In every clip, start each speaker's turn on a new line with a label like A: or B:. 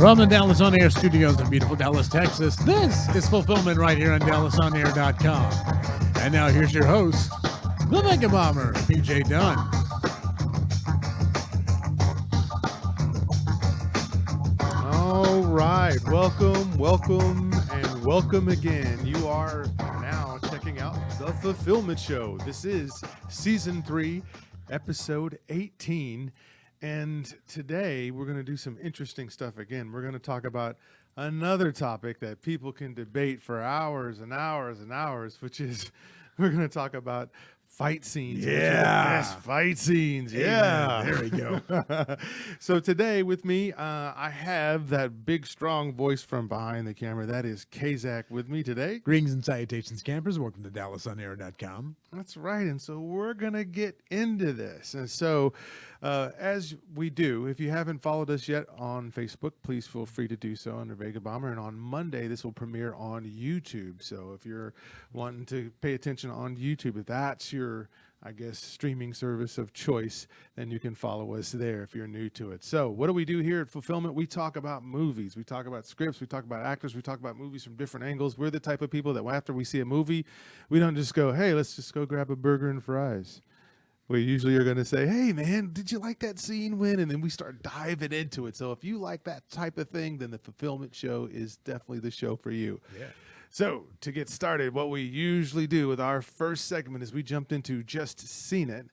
A: From the Dallas On Air studios in beautiful Dallas, Texas, this is Fulfillment right here on DallasOnAir.com. And now here's your host, the Mega Bomber, PJ Dunn.
B: All right, welcome, and welcome again. You are now checking out The Fulfillment Show. This is Season 3, Episode 18. And today we're going to do some interesting stuff again. We're going to talk about another topic that people can debate for hours and hours and hours, which is we're going to talk about fight scenes.
A: Yeah.
B: Best fight scenes.
A: Amen.
B: Yeah.
A: There we go.
B: So today with me, I have that big, strong voice from behind the camera. That is Kazak with me today.
A: Greetings and salutations, campers. Welcome to DallasOnAir.com.
B: That's right. And so we're going to get into this. And so as we do, if you haven't followed us yet on Facebook, please feel free to do so under Vega Bomber. And on Monday, this will premiere on YouTube. So if you're wanting to pay attention on YouTube, if that's your, I guess, streaming service of choice, then you can follow us there if you're new to it. So what do we do here at Fulfillment? We talk about movies. We talk about scripts. We talk about actors. We talk about movies from different angles. We're the type of people that after we see a movie, we don't just go, hey, let's just go grab a burger and fries. We usually are going to say, hey, man, did you like that scene when? And then we start diving into it. So if you like that type of thing, then the Fulfillment Show is definitely the show for you.
A: Yeah.
B: So to get started, what we usually do with our first segment is we jumped into Just Seen It.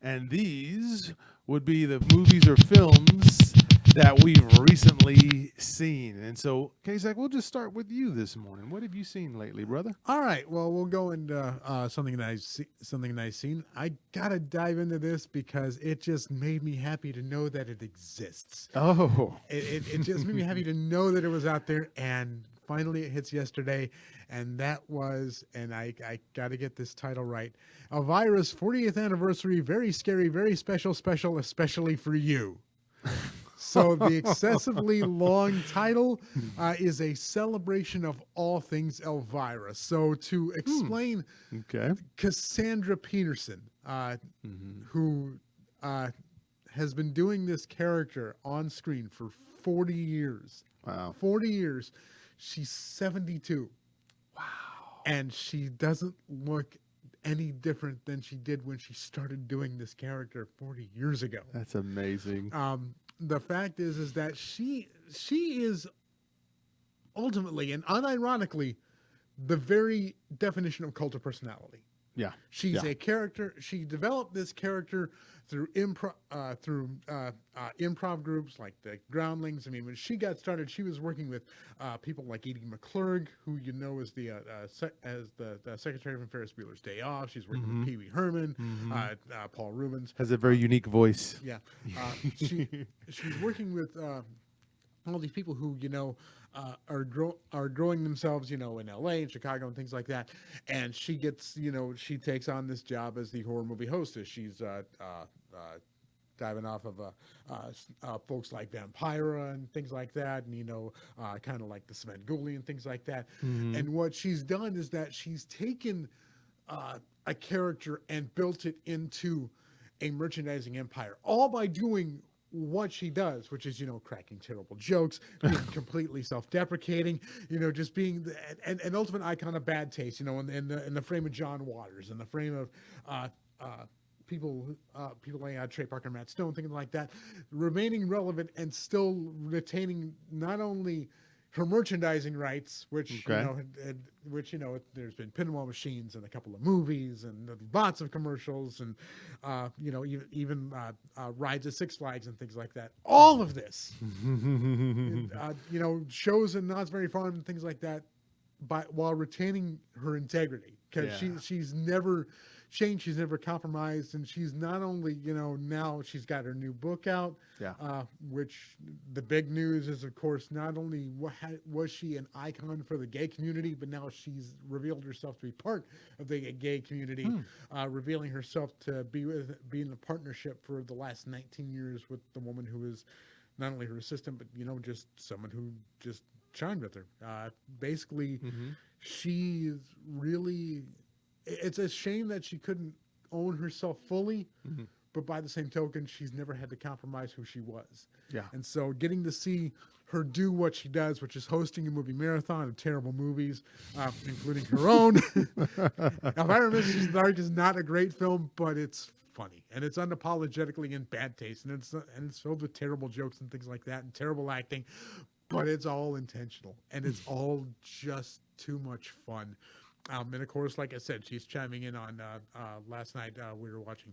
B: And these would be the movies or films that we've recently seen. And so, Kazak, we'll just start with you this morning. What have you seen lately, brother?
A: All right. Well, we'll go into something that I've seen. I gotta dive into this because it just made me happy to know that it exists.
B: Oh,
A: It just made me happy to know that it was out there, and finally it hits yesterday, and that was, and I got to get this title right, Elvira's 40th anniversary, very scary, very special, especially for you. So the excessively long title is a celebration of all things Elvira. So to explain,
B: okay.
A: Cassandra Peterson, who has been doing this character on screen for 40 years.
B: Wow.
A: 40 years. She's 72.
B: Wow.
A: And she doesn't look any different than she did when she started doing this character 40 years ago.
B: That's amazing.
A: The fact is that she is ultimately and unironically the very definition of cult of personality.
B: Yeah.
A: She's a character. She developed this character through improv groups like the Groundlings. I mean, when she got started, she was working with people like Edie McClurg, who you know is the secretary from Ferris Bueller's Day Off. She's working with Pee Wee Herman, Paul Rubens.
B: Has a very unique voice.
A: Yeah, she's working with all these people who are growing themselves, in L.A. and Chicago and things like that. And she gets, she takes on this job as the horror movie hostess. She's diving off of folks like Vampira and things like that, and kind of like the Svengoolie and things like that. And what she's done is that she's taken a character and built it into a merchandising empire, all by doing what she does, which is, cracking terrible jokes, being completely self-deprecating, just being an ultimate icon of bad taste, in the frame of John Waters, in the frame of people like Trey Parker and Matt Stone, things like that, remaining relevant and still retaining not only her merchandising rights, which there's been pinball machines and a couple of movies and lots of commercials and even rides at Six Flags and things like that. All of this, shows in Knott's Berry Farm and things like that, while retaining her integrity, because she's never changed, she's never compromised, and she's not only now she's got her new book out, which the big news is, of course, not only was she an icon for the gay community, but now she's revealed herself to be part of the gay community, revealing herself to be in a partnership for the last 19 years with the woman who is not only her assistant, but just someone who just chimed with her. Basically, she's really. It's a shame that she couldn't own herself fully, but by the same token, she's never had to compromise who she was.
B: Yeah.
A: And so getting to see her do what she does, which is hosting a movie marathon of terrible movies, including her own. Elvira Mrs. Dark is not a great film, but it's funny and it's unapologetically in bad taste, and it's filled with terrible jokes and things like that, and terrible acting, but it's all intentional and it's all just too much fun. And of course, like I said, she's chiming in on last night. We were watching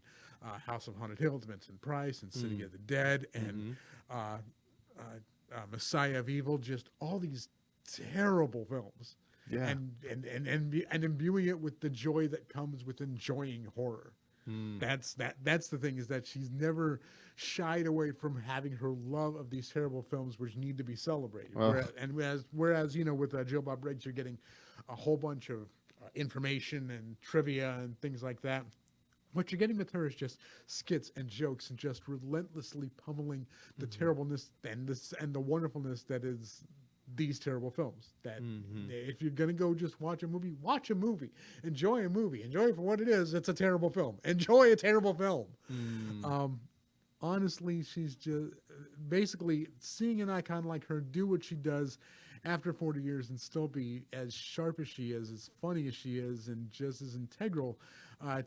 A: House of Haunted Hills, Vincent Price, and City of the Dead, and Messiah of Evil. Just all these terrible films,
B: Yeah.
A: and imbuing it with the joy that comes with enjoying horror. That's the thing, is that she's never shied away from having her love of these terrible films, which need to be celebrated.
B: Well.
A: Whereas with Jill Bob Briggs, you're getting a whole bunch of information and trivia and things like that. What you're getting with her is just skits and jokes and just relentlessly pummeling the terribleness and the wonderfulness that is these terrible films. That if you're gonna go just watch a movie, enjoy a movie, enjoy it for what it is. It's a terrible film. Enjoy a terrible film. Honestly, she's just basically seeing an icon like her do what she does after 40 years and still be as sharp as she is, as funny as she is, and just as integral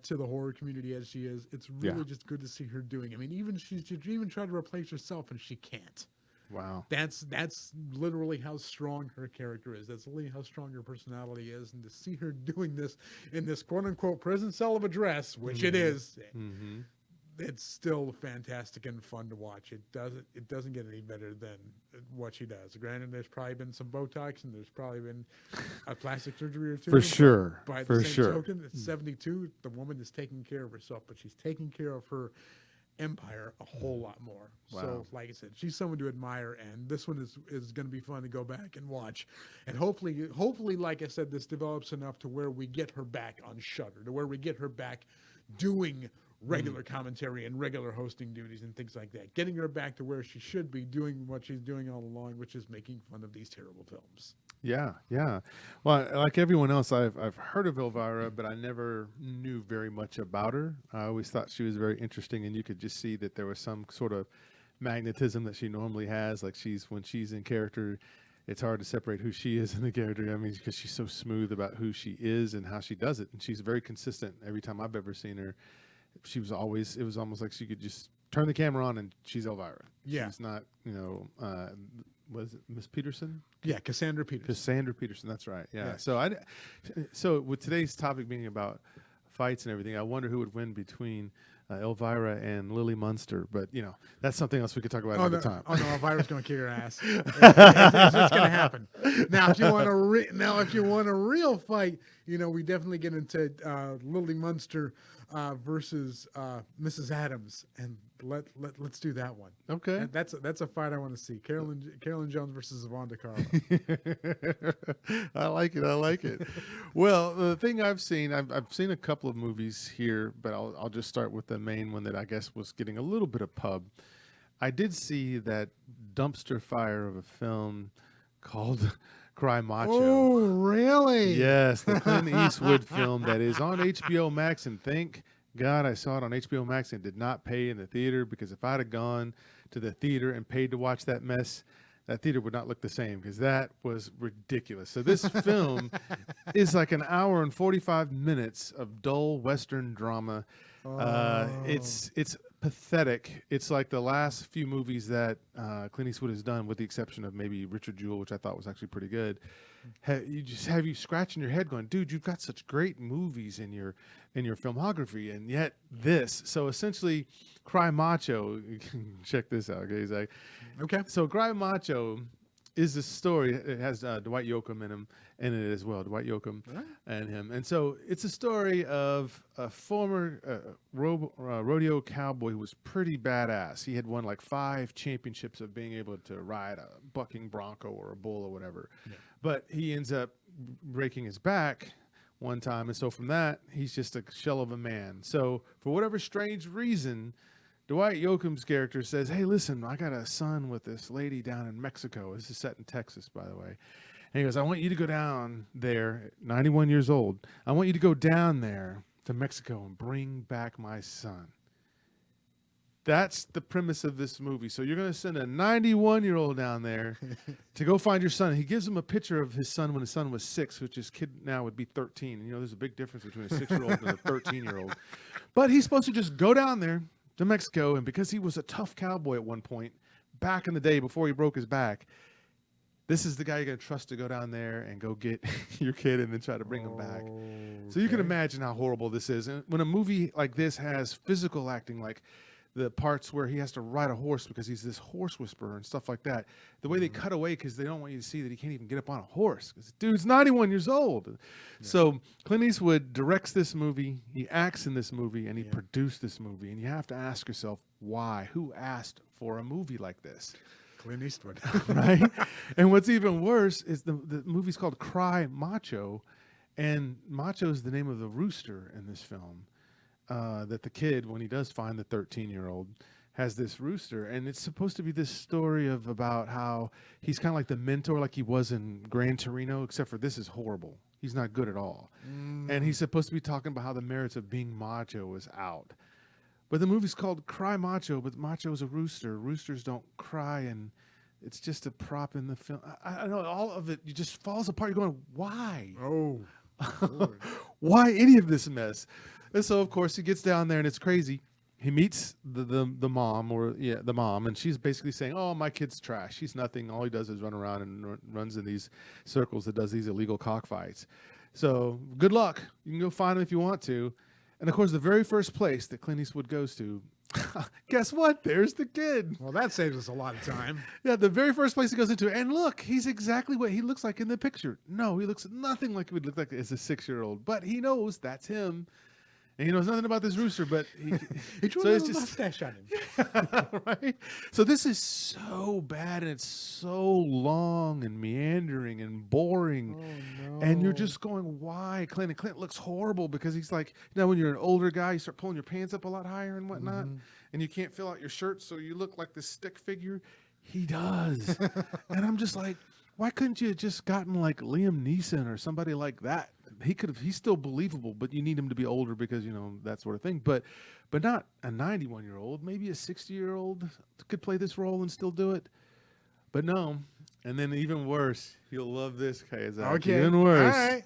A: to the horror community as she is. It's really just good to see her doing. I mean, she's even tried to replace herself and she can't.
B: Wow.
A: That's literally how strong her character is. That's literally how strong her personality is. And to see her doing this in this quote unquote prison cell of a dress, which it is, it's still fantastic and fun to watch. It doesn't get any better than what she does. Granted, there's probably been some Botox and there's probably been a plastic surgery or two.
B: For sure.
A: By
B: For
A: the same
B: sure.
A: token, at 72, the woman is taking care of herself, but she's taking care of her empire a whole lot more.
B: Wow.
A: So, like I said, she's someone to admire, and this one is going to be fun to go back and watch. And hopefully, like I said, this develops enough to where we get her back on Shudder, to where we get her back doing regular commentary and regular hosting duties and things like that. Getting her back to where she should be doing what she's doing all along, which is making fun of these terrible films.
B: Yeah, yeah. Well, like everyone else, I've heard of Elvira, but I never knew very much about her. I always thought she was very interesting, and you could just see that there was some sort of magnetism that she normally has. Like when she's in character, it's hard to separate who she is in the character. I mean, because she's so smooth about who she is and how she does it, and she's very consistent. Every time I've ever seen her, it was almost like she could just turn the camera on and she's Elvira.
A: Yeah.
B: She's not, was it Miss Peterson?
A: Yeah, Cassandra Peterson.
B: Cassandra Peterson, that's right. Yeah.
A: Yeah.
B: So with today's topic being about fights and everything, I wonder who would win between Elvira and Lily Munster. But that's something else we could talk about another time.
A: Oh no, Elvira's going to kick her ass. It's going to happen. Now, if you want a real fight, we definitely get into Lily Munster versus Mrs. Adams, and let's do that one.
B: Okay.
A: And that's a fight I want to see. Carolyn Jones versus Yvonne DeCarlo.
B: I like it. Well, the thing I've seen a couple of movies here, but I'll just start with the main one that I guess was getting a little bit of pub. I did see that dumpster fire of a film called Cry Macho.
A: Oh, really?
B: Yes, the Clint Eastwood film that is on HBO Max, and thank God I saw it on HBO Max and did not pay in the theater, because if I'd have gone to the theater and paid to watch that mess, that theater would not look the same, because that was ridiculous. So this film is like an hour and 45 minutes of dull Western drama. It's pathetic. It's like the last few movies that Clint Eastwood has done, with the exception of maybe Richard Jewell, which I thought was actually pretty good. Have you scratching your head going, dude, you've got such great movies in your filmography, and yet this. So essentially, Cry Macho, check this out, guys.
A: Okay.
B: So Cry Macho is the story. It has Dwight Yoakam in it as well. Dwight Yoakam and him. And so it's a story of a former rodeo cowboy who was pretty badass. He had won like 5 championships of being able to ride a bucking bronco or a bull or whatever. Yeah. But he ends up breaking his back one time. And so from that, he's just a shell of a man. So for whatever strange reason, Dwight Yoakam's character says, hey, listen, I got a son with this lady down in Mexico. This is set in Texas, by the way. And he goes, I want you to go down there, 91 years old. I want you to go down there to Mexico and bring back my son. That's the premise of this movie. So you're going to send a 91-year-old down there to go find your son. He gives him a picture of his son when his son was 6, which his kid now would be 13. And, there's a big difference between a 6-year-old and a 13-year-old. But he's supposed to just go down there to Mexico, and because he was a tough cowboy at one point, back in the day before he broke his back, this is the guy you're going to trust to go down there and go get your kid and then try to bring him back. So you can imagine how horrible this is. And when a movie like this has physical acting, like the parts where he has to ride a horse because he's this horse whisperer and stuff like that, the way they cut away because they don't want you to see that he can't even get up on a horse because dude's 91 years old. Yeah. So Clint Eastwood directs this movie, he acts in this movie, and he produced this movie. And you have to ask yourself, why? Who asked for a movie like this?
A: Clint Eastwood.
B: Right? And what's even worse is the movie's called Cry Macho, and Macho is the name of the rooster in this film. That the kid, when he does find the 13-year-old, has this rooster, and it's supposed to be this story about how he's kind of like the mentor, like he was in Gran Torino, except for this is horrible. He's not good at all. And he's supposed to be talking about how the merits of being macho is out. But the movie's called Cry Macho, but Macho is a rooster. Roosters don't cry, and it's just a prop in the film. I know all of it just falls apart. You're going, why?
A: Oh,
B: Why any of this mess? And so, of course, he gets down there, and it's crazy. He meets the mom, the mom, and she's basically saying, "Oh, my kid's trash. He's nothing. All he does is run around and runs in these circles that does these illegal cockfights. So good luck. You can go find him if you want to." And of course, the very first place that Clint Eastwood goes to, guess what? There's the kid.
A: well, that saves us a lot of time.
B: Yeah, the very first place he goes into, and look, he's exactly what he looks like in the picture. No, he looks nothing like he would look like as a 6-year-old, but he knows that's him. And he knows nothing about this rooster, but
A: He drew
B: so
A: a
B: it's
A: little
B: just
A: mustache on him.
B: right. So this is so bad, and it's so long and meandering and boring,
A: Oh, no.
B: and you're just going, "Why, Clint?" And Clint looks horrible because he's like, when you're an older guy, you start pulling your pants up a lot higher and whatnot, and you can't fill out your shirt, so you look like this stick figure. He does, and I'm just like, why couldn't you have just gotten like Liam Neeson or somebody like that? He's still believable, but you need him to be older because, that sort of thing. But not a 91-year-old, maybe a 60-year-old could play this role and still do it. But no. And then even worse, you'll love this, Kayazaki.
A: Okay.
B: Even worse.
A: All right.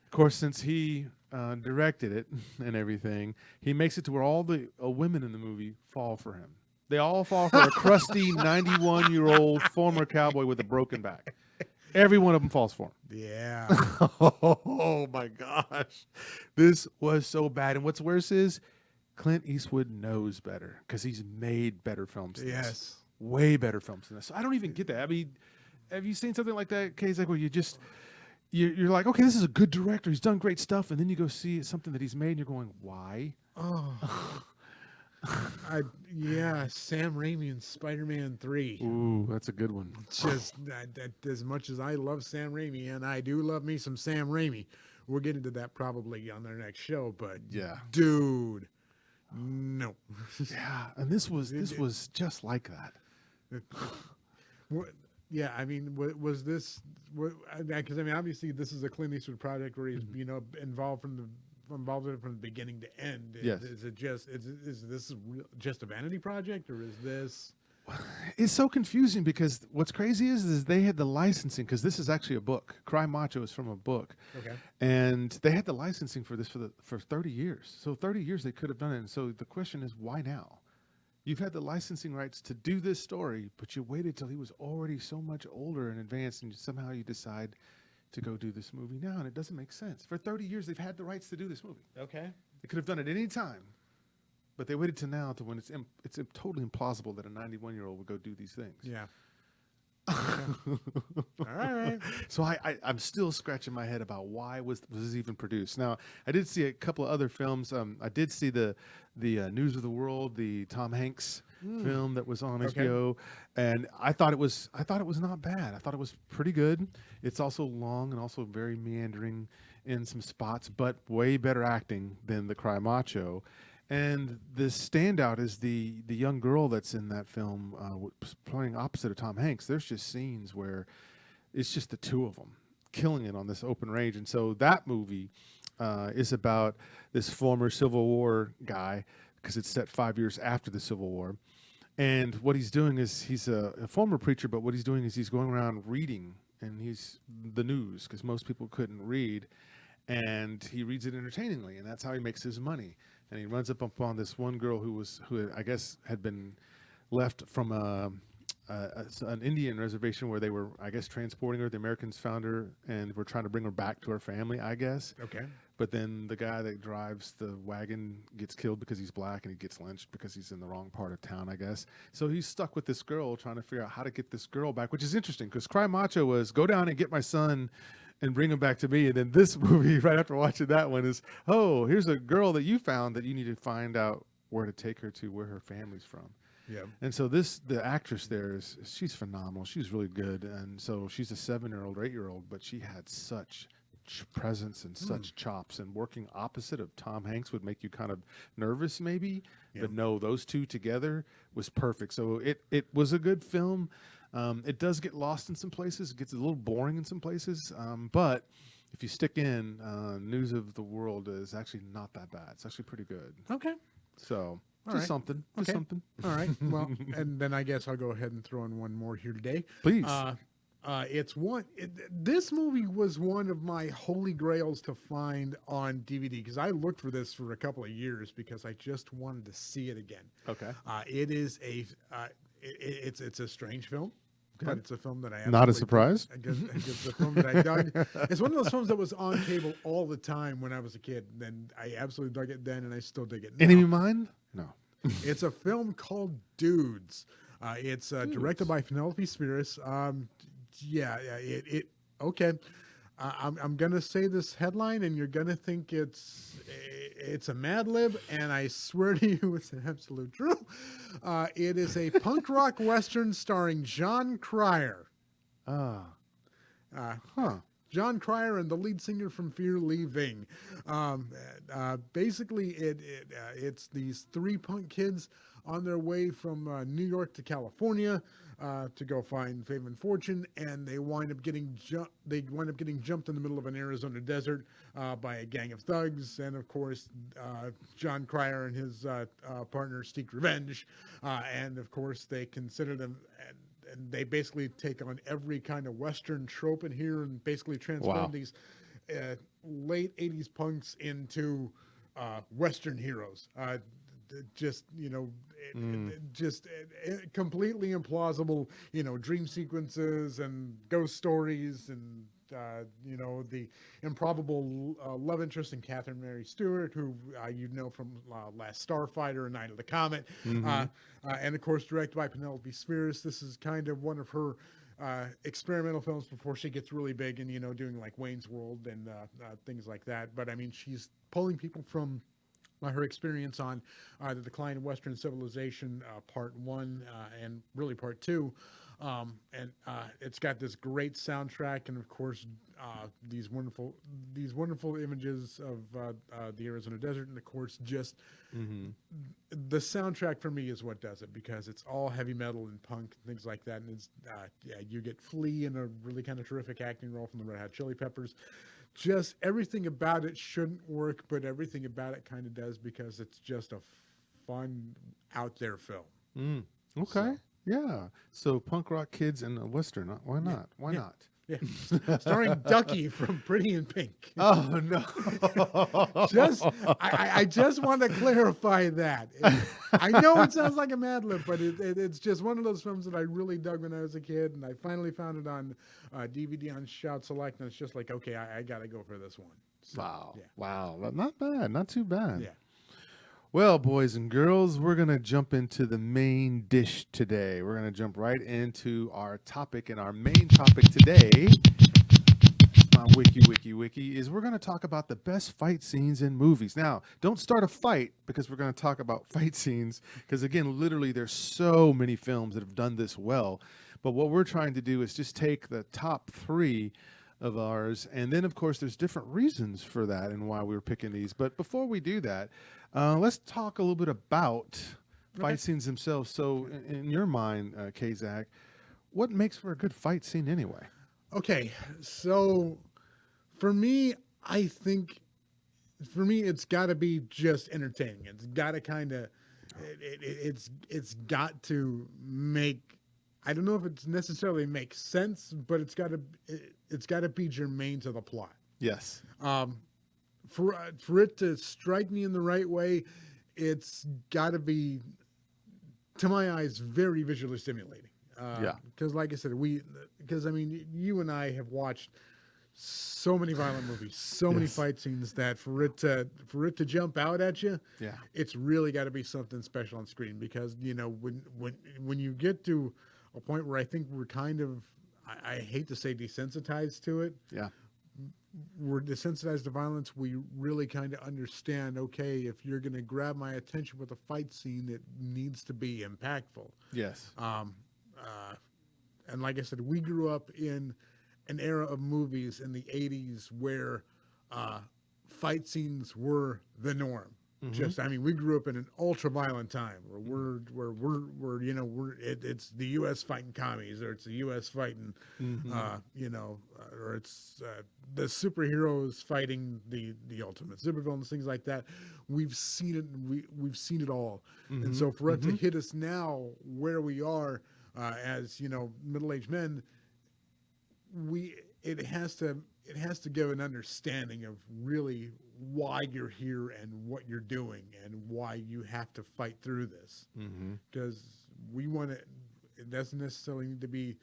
B: Of course, since he directed it and everything, he makes it to where all the women in the movie fall for him. They all fall for a crusty 91-year-old former cowboy with a broken back. Every one of them falls for him.
A: Yeah.
B: Oh, my gosh. This was so bad. And what's worse is Clint Eastwood knows better because he's made better films than this. Way better films than this. So I don't even get that. I mean, have you seen something like that, Kay? Like where you're like, okay, this is a good director. He's done great stuff. And then you go see something that he's made and you're going, why?
A: Oh. Sam Raimi and Spider-Man 3.
B: Ooh, that's a good one.
A: Just that as much as I love Sam Raimi, and I do love me some Sam Raimi, we'll get into that probably on our next show. But
B: yeah,
A: dude, no.
B: Yeah, and this was just like that.
A: Yeah, I mean, was this? Because I mean, obviously, this is a Clint Eastwood project where he's involved in it from the beginning to end.
B: Yes.
A: Is this just a vanity project, or is this?
B: It's so confusing because what's crazy is they had the licensing, because this is actually a book. Cry Macho is from a book.
A: Okay.
B: And they had the licensing for this for 30 years. So 30 years they could have done it. And so the question is, why now? You've had the licensing rights to do this story, but you waited till he was already so much older and advanced, and somehow you decide to go do this movie now, and it doesn't make sense. For 30 years, they've had the rights to do this movie.
A: Okay.
B: They could have done it any time, but they waited till now to when it's totally implausible that a 91-year-old would go do these things.
A: Yeah. All right.
B: So I'm still scratching my head about why was this even produced. Now, I did see a couple of other films. I did see the News of the World, the Tom Hanks film that was on HBO, and I thought it was not bad. I thought it was pretty good. It's also long and also very meandering in some spots, but way better acting than the Cry Macho. And the standout is the young girl that's in that film playing opposite of Tom Hanks. There's just scenes where it's just the two of them killing it on this open range. And so that movie is about this former Civil War guy because it's set 5 years after the Civil War. And what he's doing is he's a former preacher, but what he's doing is he's going around reading and he's the news because most people couldn't read, and he reads it entertainingly, and that's how he makes his money. And he runs up upon this one girl who I guess had been left from an Indian reservation where they were, I guess, transporting her. The Americans found her and were trying to bring her back to her family, I guess.
A: Okay.
B: But then the guy that drives the wagon gets killed because he's black, and he gets lynched because he's in the wrong part of town, I guess. So he's stuck with this girl trying to figure out how to get this girl back, which is interesting because Cry Macho was go down and get my son and bring him back to me. And then this movie, right after watching that one, is, oh, here's a girl that you found that you need to find out where to take her to, where her family's from.
A: Yeah.
B: And so the actress there she's phenomenal. She's really good. And so she's a 7-year-old or 8-year-old, but she had such presence and such chops, and working opposite of Tom Hanks would make you kind of nervous maybe, but no, those two together was perfect. So it was a good film. It does get lost in some places. It gets a little boring in some places. But if you stick in, News of the World is actually not that bad. It's actually pretty good.
A: Okay.
B: So
A: All
B: just
A: right.
B: something.
A: Okay.
B: Just something.
A: All right. Well, and then I guess I'll go ahead and throw in one more here today.
B: Please.
A: This movie was one of my holy grails to find on DVD because I looked for this for a couple of years because I just wanted to see it again.
B: Okay.
A: It is it's a strange film, but it's a film that I
B: Not a surprise.
A: It's a film that I dug. It's one of those films that was on cable all the time when I was a kid, and I absolutely dug it then, and I still dig it now.
B: Enemy Mine? No.
A: It's a film called Dudes. It's directed by Penelope Spheris. Okay. I'm gonna say this headline, and you're gonna think it's a Mad Lib, and I swear to you, it's an absolute truth. It is a punk rock western starring John Cryer. John Cryer and the lead singer from Fear Leaving. Basically, it's these 3 punk kids on their way from New York to California to go find fame and fortune, and they wind up getting jumped in the middle of an Arizona desert by a gang of thugs, and of course John Cryer and his partner seek revenge, and of course they consider them. And they basically take on every kind of Western trope in here and basically transform these late 80s punks into Western heroes. Completely implausible, dream sequences and ghost stories and, the improbable love interest in Catherine Mary Stewart, who from Last Starfighter and Night of the Comet. And of course, directed by Penelope Spheris. This is kind of one of her experimental films before she gets really big and, doing like Wayne's World and things like that. But I mean, she's pulling people from her experience on The Decline of Western Civilization, Part 1 and really Part 2. And it's got this great soundtrack, and of course these wonderful images of the Arizona desert, and of course just the soundtrack for me is what does it, because it's all heavy metal and punk and things like that, and it's you get Flea in a really kind of terrific acting role from the Red Hot Chili Peppers. Just everything about it shouldn't work, but everything about it kind of does, because it's just a fun out there film.
B: Okay. So. Yeah. So punk rock kids and a Western. Why not? Why not?
A: Yeah. Starring Ducky from Pretty in Pink.
B: Oh, no.
A: I just want to clarify that. I know it sounds like a Mad Lib, but it's just one of those films that I really dug when I was a kid, and I finally found it on DVD on Shout Select, and it's just like, okay, I got to go for this one. So,
B: wow.
A: Yeah.
B: Wow. Not bad. Not too bad.
A: Yeah.
B: Well, boys and girls, we're going to jump into the main dish today. We're going to jump right into our topic, and our main topic today, my wiki, is we're going to talk about the best fight scenes in movies. Now, don't start a fight, because we're going to talk about fight scenes, because again, literally there's so many films that have done this well. But what we're trying to do is just take the top 3 of ours, and then of course there's different reasons for that and why we were picking these. But before we do that, let's talk a little bit about fight scenes themselves. So in your mind, K-Zach, what makes for a good fight scene anyway?
A: Okay, so for me, I think for me, it's got to be just entertaining. It's got to kind of, it's got to make. I don't know if it's necessarily makes sense, but it's got to be germane to the plot.
B: Yes.
A: For it to strike me in the right way, it's got to be, to my eyes, very visually stimulating.
B: Yeah.
A: Because, like I said, because I mean, you and I have watched so many violent movies, so many
B: Yes.
A: fight scenes that for it to jump out at you,
B: Yeah.
A: it's really got to be something special on screen. Because when you get to a point where I think we're kind of, I hate to say desensitized to it,
B: Yeah.
A: we're desensitized to violence. We really kind of understand, okay, if you're going to grab my attention with a fight scene, it needs to be impactful.
B: Yes.
A: And like I said, we grew up in an era of movies in the 80s where fight scenes were the norm. Just, I mean, we grew up in an ultra violent time where it's the U.S. fighting commies, or it's the U.S. fighting, or it's the superheroes fighting the ultimate supervillains, things like that. We've seen it. We've seen it all. And so for it to hit us now, where we are as middle-aged men, it has to give an understanding of really why you're here and what you're doing and why you have to fight through this. Because we want to. It doesn't necessarily need to be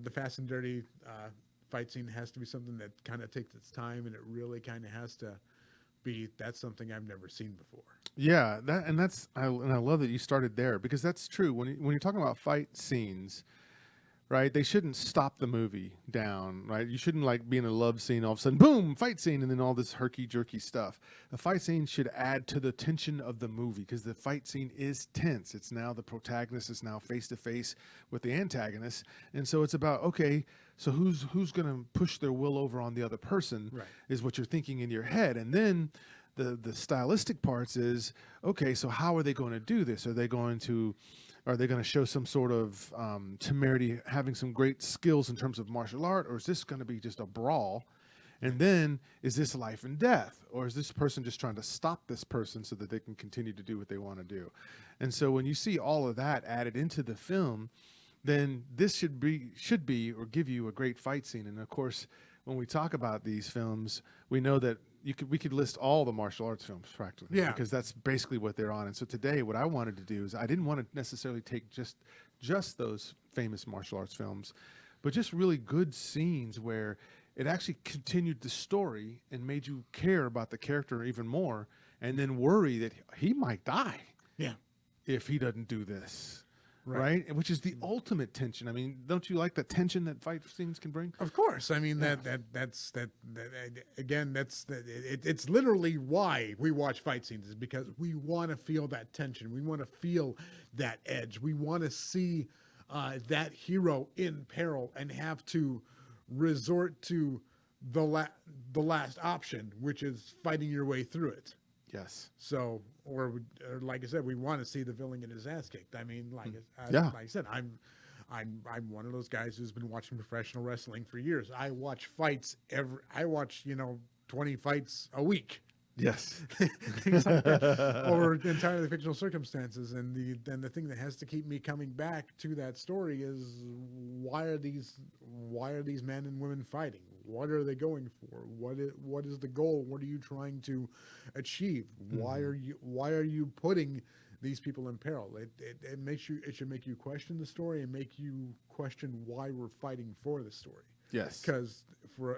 A: the fast and dirty fight scene. Has to be something that kind of takes its time, and it really kind of has to be. That's something I've never seen before.
B: Yeah, I love that you started there, because that's true. When you're talking about fight scenes, right? They shouldn't stop the movie down, right? You shouldn't like be in a love scene, all of a sudden, boom, fight scene, and then all this herky-jerky stuff. A fight scene should add to the tension of the movie, because the fight scene is tense. It's now the protagonist is now face-to-face with the antagonist. And so it's about, okay, so who's going to push their will over on the other person,
A: Right.
B: is what you're thinking in your head. And then the stylistic parts is, okay, so how are they going to do this? Are they going to show some sort of temerity, having some great skills in terms of martial art, or is this going to be just a brawl? And then, is this life and death, or is this person just trying to stop this person so that they can continue to do what they want to do? And so when you see all of that added into the film, then this should be or give you a great fight scene. And of course, when we talk about these films, we know that we could list all the martial arts films practically,
A: Yeah.
B: because that's basically what they're on. And so today, what I wanted to do is, I didn't want to necessarily take just those famous martial arts films, but just really good scenes where it actually continued the story and made you care about the character even more, and then worry that he might die
A: Yeah.
B: if he doesn't do this.
A: Right.
B: Right. Which is the ultimate tension. I mean, don't you like the tension that fight scenes can bring?
A: Of course. I mean, it's literally why we watch fight scenes, is because we want to feel that tension. We want to feel that edge. We want to see that hero in peril and have to resort to the last option, which is fighting your way through it.
B: Yes.
A: So, or like I said, we want to see the villain get his ass kicked. I mean, like I said, I'm one of those guys who's been watching professional wrestling for years. I watch fights 20 fights a week.
B: Yes.
A: Things like that, or entirely fictional circumstances. And the thing that has to keep me coming back to that story is, why are these men and women fighting? What are they going for? What is the goal? What are you trying to achieve? Why are you putting these people in peril? It should make you question the story and make you question why we're fighting for the story.
B: Yes.
A: Because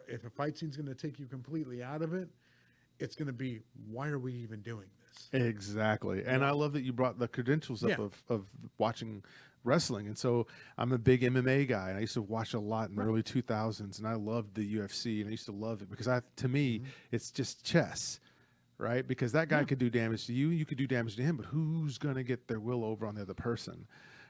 A: if a fight scene's going to take you completely out of it, it's going to be, why are we even doing this?
B: Exactly. And I love that you brought the credentials up
A: Yeah.
B: of watching wrestling. And so I'm a big MMA guy, and I used to watch a lot in the early 2000s, and I loved the UFC, and I used to love it because to me, it's just chess, right? Because that guy could do damage to you, you could do damage to him, but who's going to get their will over on the other person?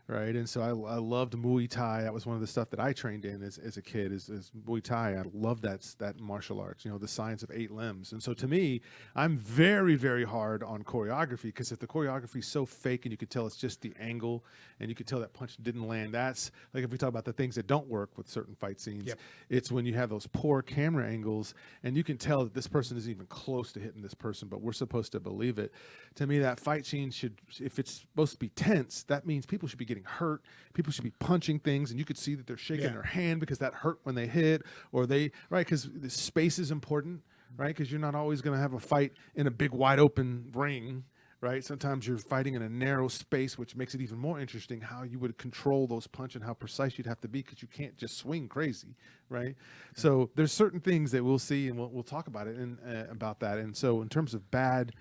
B: right? And so I loved Muay Thai. That was one of the stuff that I trained in as a kid is Muay Thai. I love that martial arts, the science of 8 limbs. And so to me, I'm very, very hard on choreography, because if the choreography is so fake and you could tell it's just the angle and you could tell that punch didn't land, that's like if we talk about the things that don't work with certain fight scenes,
A: Yep.
B: it's when you have those poor camera angles and you can tell that this person isn't even close to hitting this person, but we're supposed to believe it. To me, that fight scene should, if it's supposed to be tense, that means people should be getting hurt. People should be punching things, and you could see that they're shaking their hand because that hurt when they hit, or right? Because the space is important, right? Because you're not always going to have a fight in a big, wide open ring, right? Sometimes you're fighting in a narrow space, which makes it even more interesting how you would control those punches and how precise you'd have to be, because you can't just swing crazy, right? So there's certain things that we'll see, and we'll talk about it and about that. And so in terms of bad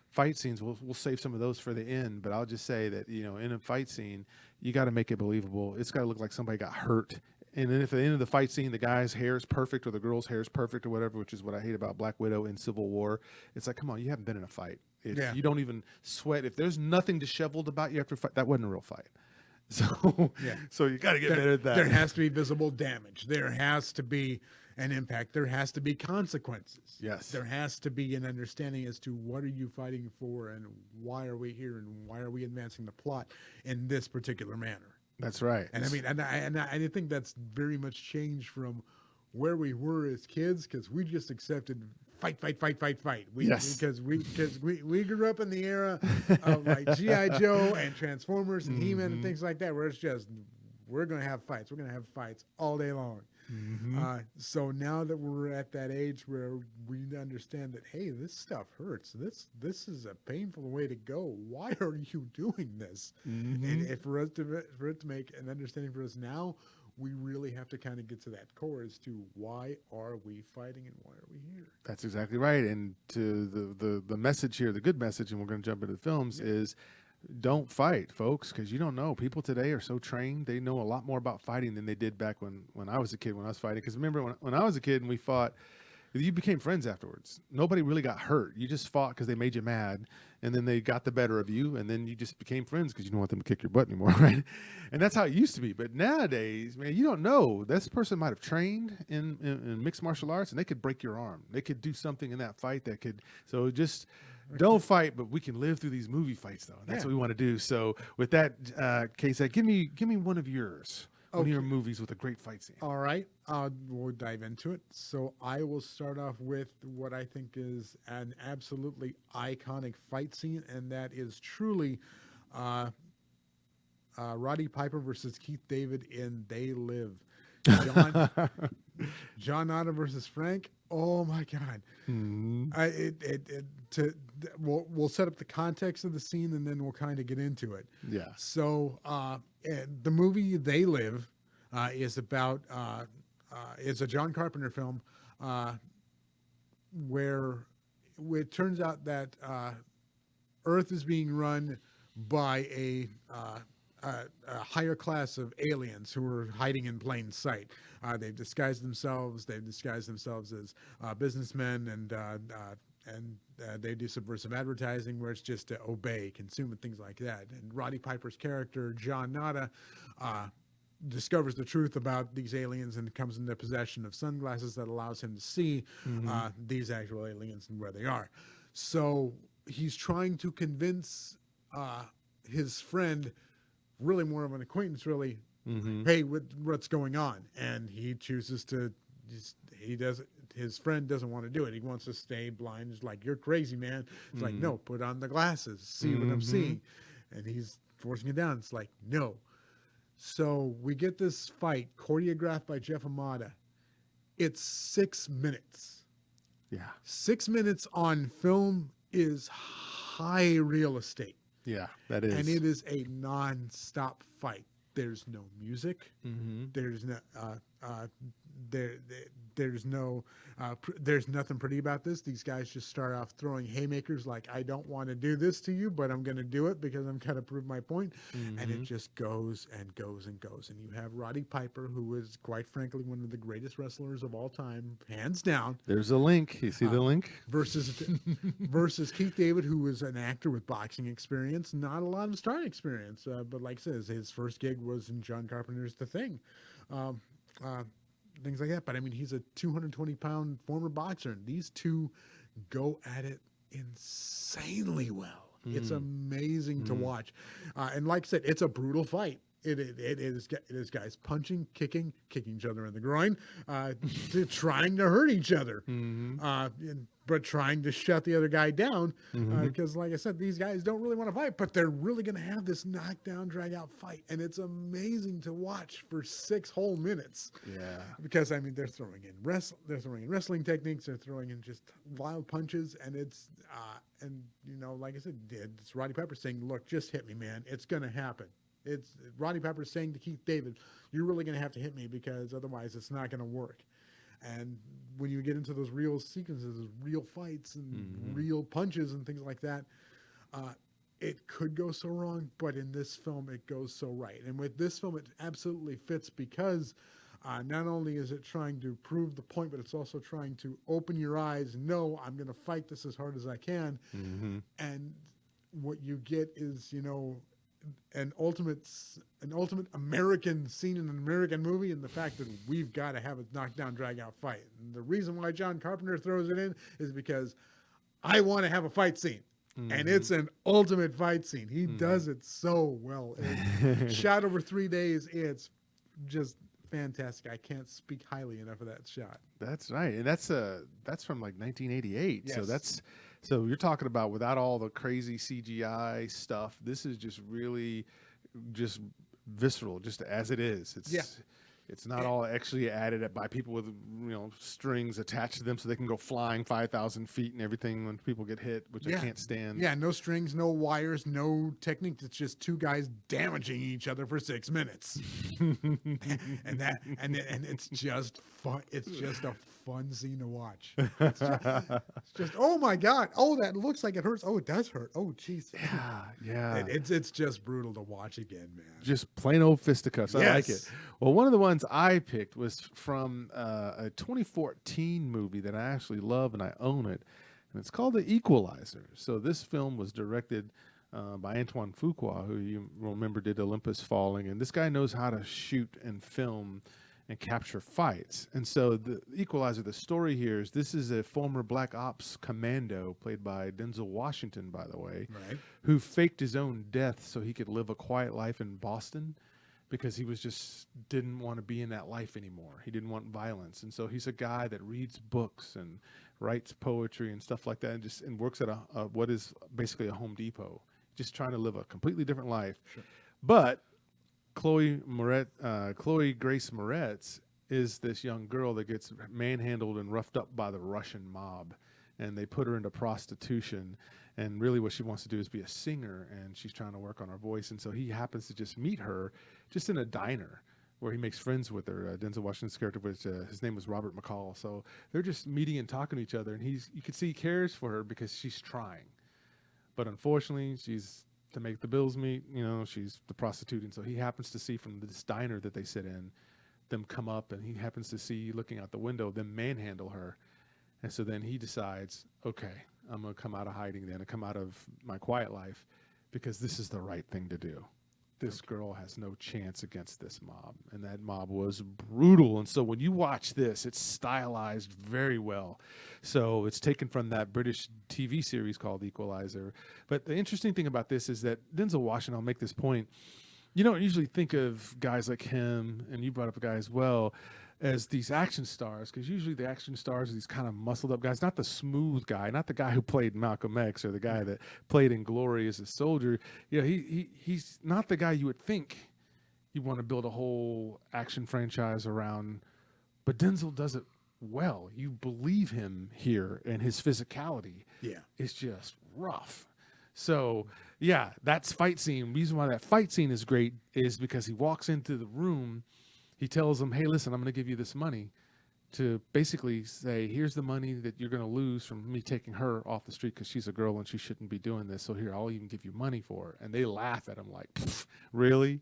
B: fight scenes, we'll save some of those for the end, but I'll just say that, in a fight scene, you got to make it believable. It's got to look like somebody got hurt. And then if at the end of the fight scene, the guy's hair is perfect or the girl's hair is perfect or whatever, which is what I hate about Black Widow in Civil War, it's like, come on, you haven't been in a fight. If you don't even sweat, if there's nothing disheveled about you after a fight, that wasn't a real fight. So, so you got to get better at that.
A: There has to be visible damage. There has to be an impact. There has to be consequences.
B: Yes.
A: There has to be an understanding as to what are you fighting for and why are we here and why are we advancing the plot in this particular manner.
B: That's right.
A: And I mean, and I think that's very much changed from where we were as kids, because we just accepted fight. Because we grew up in the era of like G.I. Joe and Transformers and He-Man and things like that, where it's just, we're going to have fights. We're going to have fights all day long. So now that we're at that age where we understand that, hey, this stuff hurts. This is a painful way to go. Why are you doing this? And for it to make an understanding for us now, we really have to kind of get to that core as to why are we fighting and why are we here?
B: That's exactly right. And to the message here, the good message, and we're going to jump into the films, is don't fight, folks, because you don't know. People today are so trained. They know a lot more about fighting than they did back when I was a kid, when I was fighting. Because remember, when I was a kid and we fought, you became friends afterwards. Nobody really got hurt. You just fought because they made you mad, and then they got the better of you, and then you just became friends because you don't want them to kick your butt anymore, right? And that's how it used to be. But nowadays, man, you don't know. This person might have trained in mixed martial arts, and they could break your arm. They could do something in that fight that could. So just don't fight, but we can live through these movie fights, though. That's what we want to do. So with that, Casey, give me one of yours. One of your movies with a great fight scene.
A: All right. We'll dive into it. So I will start off with what I think is an absolutely iconic fight scene, and that is truly Roddy Piper versus Keith David in They Live. John Otter versus Frank. Oh my God! We'll set up the context of the scene and then we'll kind of get into it.
B: Yeah.
A: So the movie They Live is about it's a John Carpenter film where it turns out that Earth is being run by a higher class of aliens who are hiding in plain sight. They've disguised themselves as businessmen, and they do subversive advertising where it's just to obey, consume, and things like that. And Roddy Piper's character, John Nada, discovers the truth about these aliens and comes into possession of sunglasses that allows him to see these actual aliens and where they are. So he's trying to convince his friend, really more of an acquaintance, really, hey, what's going on? And he chooses to, his friend doesn't want to do it. He wants to stay blind. He's like, you're crazy, man. It's like, no, put on the glasses, see what I'm seeing. And he's forcing it down. It's like, no. So we get this fight choreographed by Jeff Amata. It's 6 minutes.
B: Yeah.
A: 6 minutes on film is high real estate.
B: Yeah, that is.
A: And it is a non-stop fight. There's no music. There's no there's nothing pretty about this. These guys just start off throwing haymakers like, I don't want to do this to you, but I'm going to do it because I'm going to prove my point. And it just goes and goes and goes. And you have Roddy Piper, who is quite frankly one of the greatest wrestlers of all time, hands down.
B: There's a link. You see the link?
A: Versus Keith David, who was an actor with boxing experience, not a lot of starring experience. But like I said, his first gig was in John Carpenter's The Thing. Things like that. But I mean, he's a 220-pound former boxer, and these two go at it insanely well. It's amazing to watch. And like I said, it's a brutal fight. It is guys punching, kicking each other in the groin, trying to hurt each other, but trying to shut the other guy down. Because, like I said, these guys don't really want to fight, but they're really going to have this knockdown, drag-out fight, and it's amazing to watch for 6 whole minutes.
B: Yeah.
A: Because I mean, they're throwing in wrestling techniques, they're throwing in just wild punches, and it's and you know, like I said, it's Roddy Piper saying, "Look, just hit me, man. It's going to happen." It's Roddy Piper saying to Keith David, "You're really going to have to hit me because otherwise it's not going to work." And when you get into those real sequences, real fights and real punches and things like that, it could go so wrong, but in this film it goes so right. And with this film, it absolutely fits because not only is it trying to prove the point, but it's also trying to open your eyes. No, I'm going to fight this as hard as I can. And what you get is, you know, an ultimate American scene in an American movie, and the fact that we've got to have a knockdown, drag out fight. And the reason why John Carpenter throws it in is because I want to have a fight scene. And it's an ultimate fight scene. He does it so well. Shot over 3 days. It's just fantastic. I can't speak highly enough of that shot.
B: That's right. And that's from like 1988.
A: Yes.
B: So you're talking about without all the crazy CGI stuff, this is just really just visceral, just as it is. It's not all actually added by people with, you know, strings attached to them so they can go flying 5,000 feet and everything when people get hit, which I can't stand.
A: Yeah, no strings, no wires, no technique. It's just two guys damaging each other for 6 minutes, and it's just fun. It's just a fun scene to watch. It's just oh my god, oh that looks like it hurts. Oh, it does hurt. Oh jeez.
B: Yeah.
A: It's just brutal to watch again, man.
B: Just plain old fisticuffs. I like it. Well, one of the ones I picked was from a 2014 movie that I actually love and I own it, and it's called The Equalizer. So this film was directed by Antoine Fuqua, who you remember did Olympus Falling, and this guy knows how to shoot and film and capture fights. And so The Equalizer, the story here is this is a former Black Ops commando played by Denzel Washington, by the way, who faked his own death so he could live a quiet life in Boston, because he was just didn't want to be in that life anymore. He didn't want violence. And so he's a guy that reads books and writes poetry and stuff like that, and works at what is basically a Home Depot, just trying to live a completely different life. But Chloe Grace Moretz is this young girl that gets manhandled and roughed up by the Russian mob, and they put her into prostitution. And really what she wants to do is be a singer, and she's trying to work on her voice. And so he happens to just meet her just in a diner where he makes friends with her. Denzel Washington's character, which his name was Robert McCall. So they're just meeting and talking to each other, and you can see he cares for her because she's trying. But unfortunately, to make the bills meet, she's the prostitute. And so he happens to see from this diner that they sit in, them come up, and he happens to see, looking out the window, them manhandle her. And so then he decides, okay, I'm going to come out of hiding then and come out of my quiet life because this is the right thing to do. This girl has no chance against this mob. And that mob was brutal. And so when you watch this, it's stylized very well. So it's taken from that British TV series called Equalizer. But the interesting thing about this is that Denzel Washington, I'll make this point, you don't usually think of guys like him, and you brought up a guy as well, as these action stars, because usually the action stars are these kind of muscled up guys, not the smooth guy, not the guy who played Malcolm X or the guy that played in Glory as a soldier. He's not the guy you would think you want to build a whole action franchise around, but Denzel does it well. You believe him here, and his physicality is just rough. So, that's fight scene. The reason why that fight scene is great is because he walks into the room. He tells them, hey, listen, I'm going to give you this money to basically say, here's the money that you're going to lose from me taking her off the street because she's a girl and she shouldn't be doing this. So here, I'll even give you money for her. And they laugh at him like, really?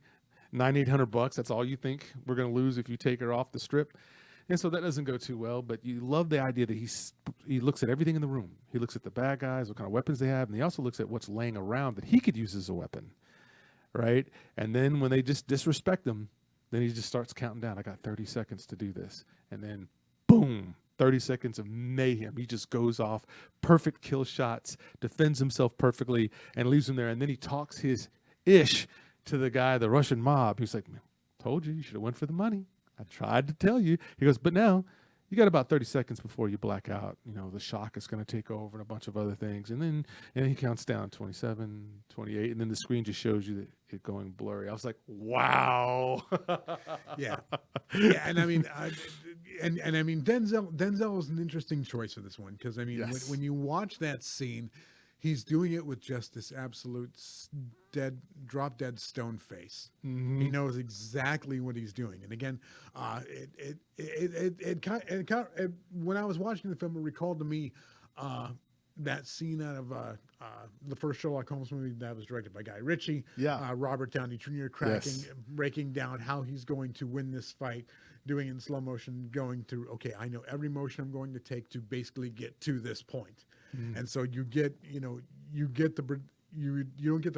B: $9,800? That's all you think we're going to lose if you take her off the strip? And so that doesn't go too well, but you love the idea that he looks at everything in the room. He looks at the bad guys, what kind of weapons they have, and he also looks at what's laying around that he could use as a weapon, right? And then when they just disrespect him, then he just starts counting down. I got 30 seconds to do this. And then, boom, 30 seconds of mayhem. He just goes off, perfect kill shots, defends himself perfectly, and leaves him there. And then he talks his ish to the guy, the Russian mob. He's like, told you should have went for the money. I tried to tell you. He goes, but now you got about 30 seconds before you black out. You know, the shock is going to take over and a bunch of other things. And then he counts down 27, 28, and then the screen just shows you it going blurry. I was like, wow.
A: Yeah. And I mean, and I mean, Denzel was an interesting choice for this one because I mean,
B: Yes.
A: when you watch that scene, he's doing it with just this absolute drop dead stone face.
B: Mm-hmm.
A: He knows exactly what he's doing. And again, when I was watching the film, it recalled to me that scene out of the first Sherlock Holmes movie that was directed by Guy Ritchie.
B: Yeah.
A: Robert Downey Jr. breaking down how he's going to win this fight, doing it in slow motion, going through, okay, I know every motion I'm going to take to basically get to this point. And so you don't get the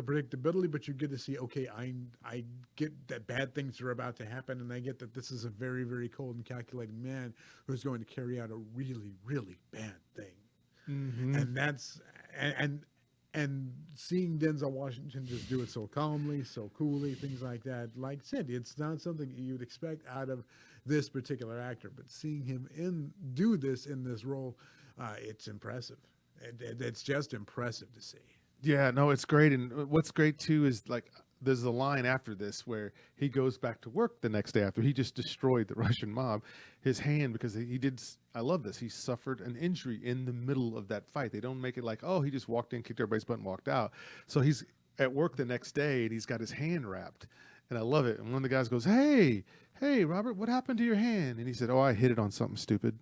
A: predictability, but you get to see, okay, I get that bad things are about to happen, and I get that this is a very, very cold and calculating man who's going to carry out a really, really bad thing.
B: Mm-hmm.
A: And that's and seeing Denzel Washington just do it so calmly, so coolly, things like that. Like I said, it's not something you'd expect out of this particular actor, but seeing him do this in this role, it's impressive. It's just impressive to see.
B: Yeah, no, it's great. And what's great too is like there's a line after this where he goes back to work the next day after he just destroyed the Russian mob. His hand, because he did, I love this, he suffered an injury in the middle of that fight. They don't make it like, oh, he just walked in, kicked everybody's butt and walked out. So he's at work the next day and he's got his hand wrapped. And I love it. And one of the guys goes, hey, Robert, what happened to your hand? And he said, oh, I hit it on something stupid.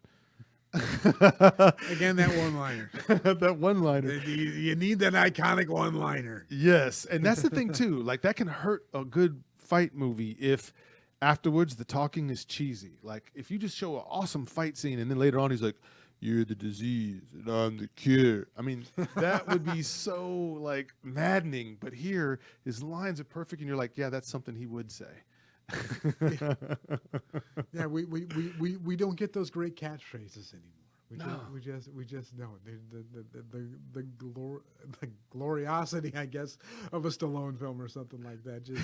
A: Again, that one-liner.
B: That one-liner.
A: You need that iconic one-liner.
B: Yes, and that's the thing too. Like that can hurt a good fight movie if afterwards the talking is cheesy. Like if you just show an awesome fight scene and then later on he's like, "You're the disease and I'm the cure." I mean, that would be so like maddening. But here, his lines are perfect, and you're like, "Yeah, that's something he would say."
A: Yeah, we don't get those great catchphrases anymore. We just don't. The gloriosity, I guess, of a Stallone film or something like that. Just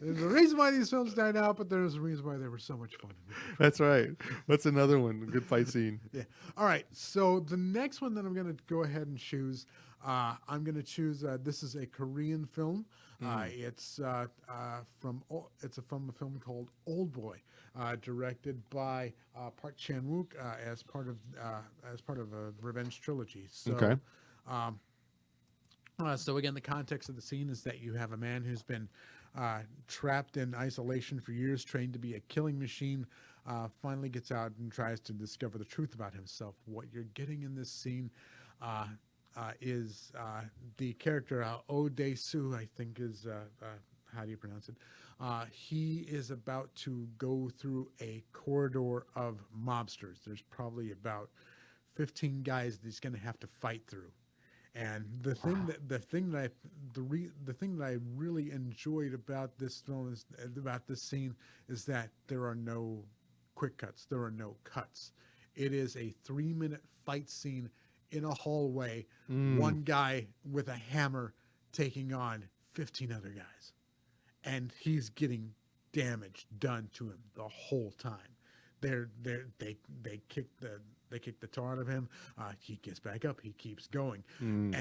A: there's a reason why these films died out, but there's a reason why they were so much fun.
B: That's right. What's another one? A good fight scene.
A: Yeah. All right. So the next one that I'm going to go ahead and choose, I'm going to choose. This is a Korean film. It's from a film called Old Boy, directed by Park Chan-wook as part of a revenge trilogy. So,
B: Okay.
A: So again, the context of the scene is that you have a man who's been trapped in isolation for years, trained to be a killing machine, finally gets out and tries to discover the truth about himself. What you're getting in this scene is the character Oh Dae-soo, I think is how do you pronounce it? He is about to go through a corridor of mobsters. There's probably about 15 guys that he's going to have to fight through. And the thing that I really enjoyed about this film about this scene is that there are no quick cuts. There are no cuts. It is a 3-minute fight scene in a hallway, one guy with a hammer taking on 15 other guys, and he's getting damage done to him the whole time. They kick the tar out of him. He gets back up. He keeps going, and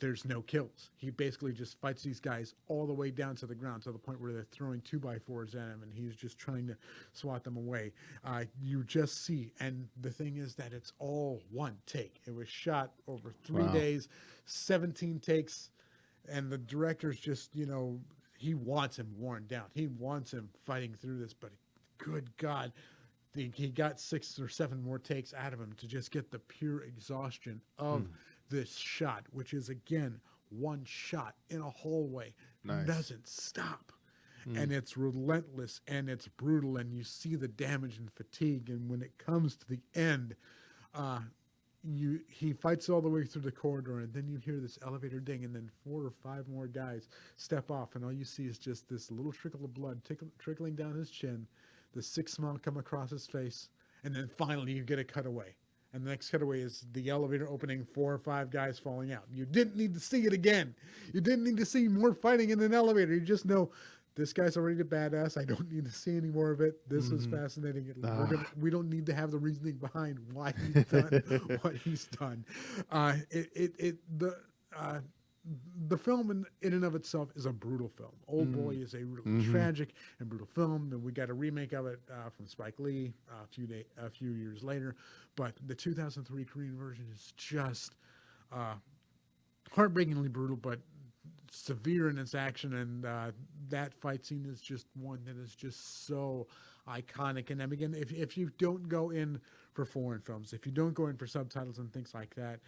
A: there's no kills. He basically just fights these guys all the way down to the ground, to the point where they're throwing 2x4s at him, and he's just trying to swat them away. You just see, and the thing is that it's all one take. It was shot over 3 days, 17 takes, and the director's just, he wants him worn down. He wants him fighting through this, but good God, he got 6 or 7 more takes out of him to just get the pure exhaustion of this shot, which is again one shot in a hallway,
B: Nice.
A: doesn't stop. And it's relentless and it's brutal, and you see the damage and fatigue. And when it comes to the end, he fights all the way through the corridor, and then you hear this elevator ding, and then 4 or 5 more guys step off, and all you see is just this little trickle of blood trickling down his chin, the sick smile come across his face, and then finally you get a cutaway. And the next cutaway is the elevator opening, 4 or 5 guys falling out. You didn't need to see it again. You didn't need to see more fighting in an elevator. You just know this guy's already a badass. I don't need to see any more of it. This is fascinating. We don't need to have the reasoning behind why he's done what he's done. The film in and of itself is a brutal film. Old Boy is a really tragic and brutal film, and we got a remake of it from Spike Lee a few years later. But the 2003 Korean version is just heartbreakingly brutal, but severe in its action, and that fight scene is just one that is just so iconic. And again, if you don't go in for foreign films, if you don't go in for subtitles and things like that,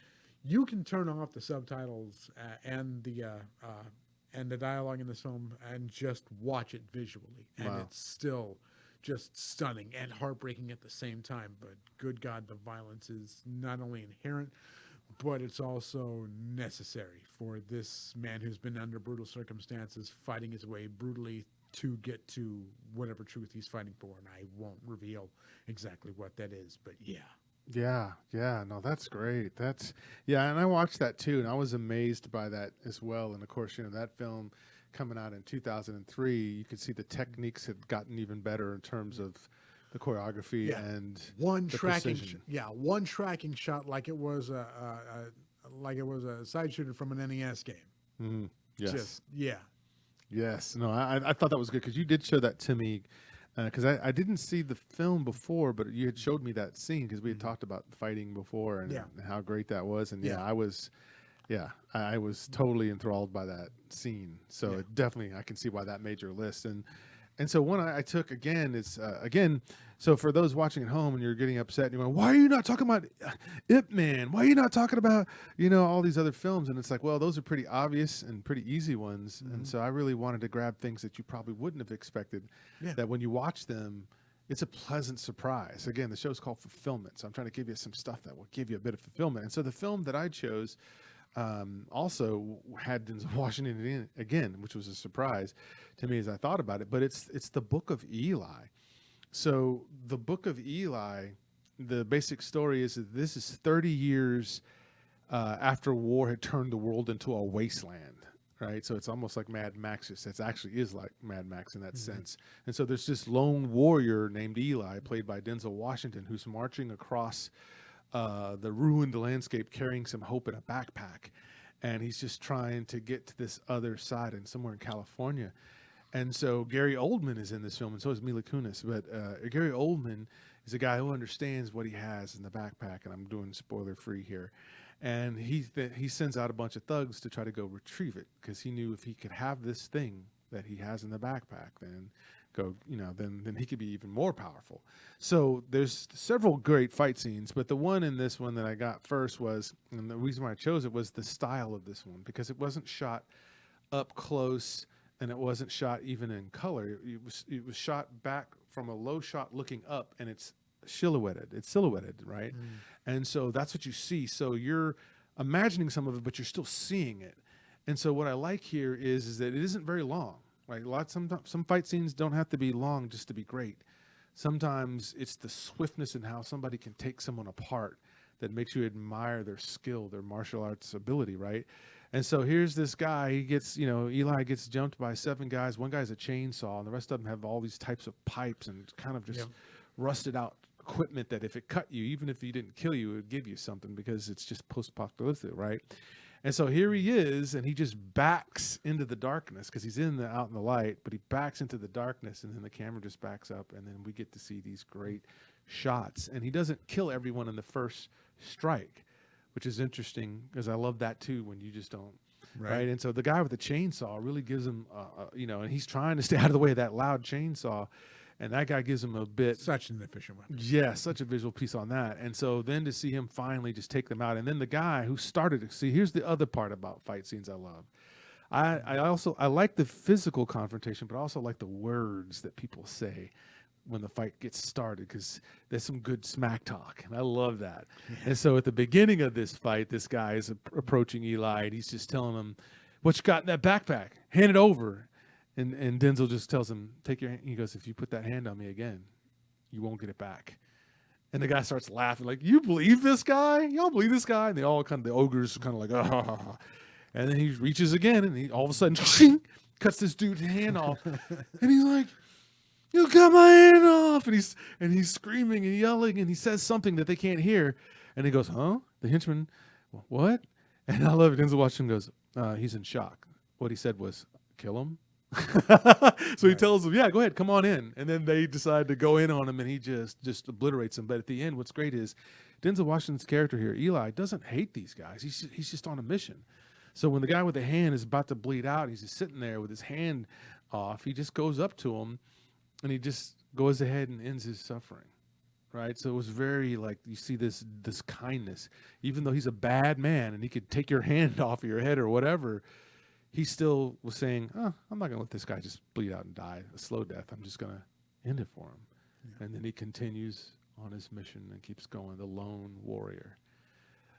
A: you can turn off the subtitles and the dialogue in this film and just watch it visually, and it's still just stunning and heartbreaking at the same time. But good God, the violence is not only inherent, but it's also necessary for this man who's been under brutal circumstances, fighting his way brutally to get to whatever truth he's fighting for. And I won't reveal exactly what that is, but
B: Yeah, no, that's great. And I watched that too, and I was amazed by that as well. And of course, that film coming out in 2003, you could see the techniques had gotten even better in terms of the choreography and
A: one
B: the
A: tracking,
B: precision.
A: one tracking shot like it was a side shooter from an NES game.
B: Yes,
A: Just
B: yes. No, I thought that was good because you did show that to me. Because I didn't see the film before, but you had showed me that scene because we had talked about fighting before and how great that was. And I was totally enthralled by that scene. So it definitely, I can see why that made your list. And so one I took again is so for those watching at home and you're getting upset and you're going, why are you not talking about Ip Man? Why are you not talking about, all these other films? And it's like, well, those are pretty obvious and pretty easy ones. And so I really wanted to grab things that you probably wouldn't have expected, that when you watch them, it's a pleasant surprise. Again, the show's called Fulfillment. So I'm trying to give you some stuff that will give you a bit of fulfillment. And so the film that I chose also had Denzel Washington in it again, which was a surprise to me as I thought about it. But it's the Book of Eli. So the Book of Eli, the basic story is that this is 30 years after war had turned the world into a wasteland, right? So it's almost like Mad Max. It actually is like Mad Max in that sense. And so there's this lone warrior named Eli, played by Denzel Washington, who's marching across the ruined landscape carrying some hope in a backpack. And he's just trying to get to this other side and somewhere in California. And so Gary Oldman is in this film, and so is Mila Kunis. But Gary Oldman is a guy who understands what he has in the backpack, and I'm doing spoiler-free here. And he sends out a bunch of thugs to try to go retrieve it because he knew if he could have this thing that he has in the backpack, then then he could be even more powerful. So there's several great fight scenes, but the one in this one that I got first was, and the reason why I chose it was the style of this one, because it wasn't shot up close and it wasn't shot even in color. It was shot back from a low shot looking up, and it's silhouetted, right? And so that's what you see. So you're imagining some of it, but you're still seeing it. And so what I like here is that it isn't very long. Right, some fight scenes don't have to be long just to be great. Sometimes it's the swiftness in how somebody can take someone apart that makes you admire their skill, their martial arts ability, right? And so here's this guy. He gets, Eli gets jumped by 7 guys. One guy's a chainsaw, and the rest of them have all these types of pipes and kind of just rusted out equipment that if it cut you, even if he didn't kill you, it would give you something because it's just post-apocalyptic, right? And so here he is, and he just backs into the darkness because he's out in the light, but he backs into the darkness, and then the camera just backs up, and then we get to see these great shots. And he doesn't kill everyone in the first strike, which is interesting because I love that too when you just don't. Right. And so the guy with the chainsaw really gives him, and he's trying to stay out of the way of that loud chainsaw. And that guy gives him a bit.
A: Such an efficient weapon.
B: Yeah, such a visual piece on that. And so then to see him finally just take them out. And then the guy who started it. See, here's the other part about fight scenes I love. I like the physical confrontation, but I also like the words that people say when the fight gets started, because there's some good smack talk, and I love that. And so at the beginning of this fight, this guy is approaching Eli, and he's just telling him, "What you got in that backpack? Hand it over." And Denzel just tells him, "Take your hand." He goes, "If you put that hand on me again, you won't get it back." And the guy starts laughing, like, "You believe this guy? Y'all believe this guy?" And they all the ogres kind of like, "Ah." And then he reaches again, and he all of a sudden cuts this dude's hand off, and he's like, "You cut my hand off!" And he's screaming and yelling, and he says something that they can't hear, and he goes, "Huh?" The henchman, "What?" And I love it. Denzel Washington goes, "He's in shock. What he said was, kill him." So he tells them, "Yeah, go ahead, come on in." And then they decide to go in on him, and he just obliterates him. But at the end, what's great is Denzel Washington's character here, Eli, doesn't hate these guys. He's just on a mission. So when the guy with the hand is about to bleed out, he's just sitting there with his hand off. He just goes up to him, and he just goes ahead and ends his suffering, right? So it was very like, you see this kindness. Even though he's a bad man and he could take your hand off of your head or whatever, he still was saying, "Oh, I'm not going to let this guy just bleed out and die a slow death. I'm just going to end it for him." Yeah. And then he continues on his mission and keeps going, the lone warrior.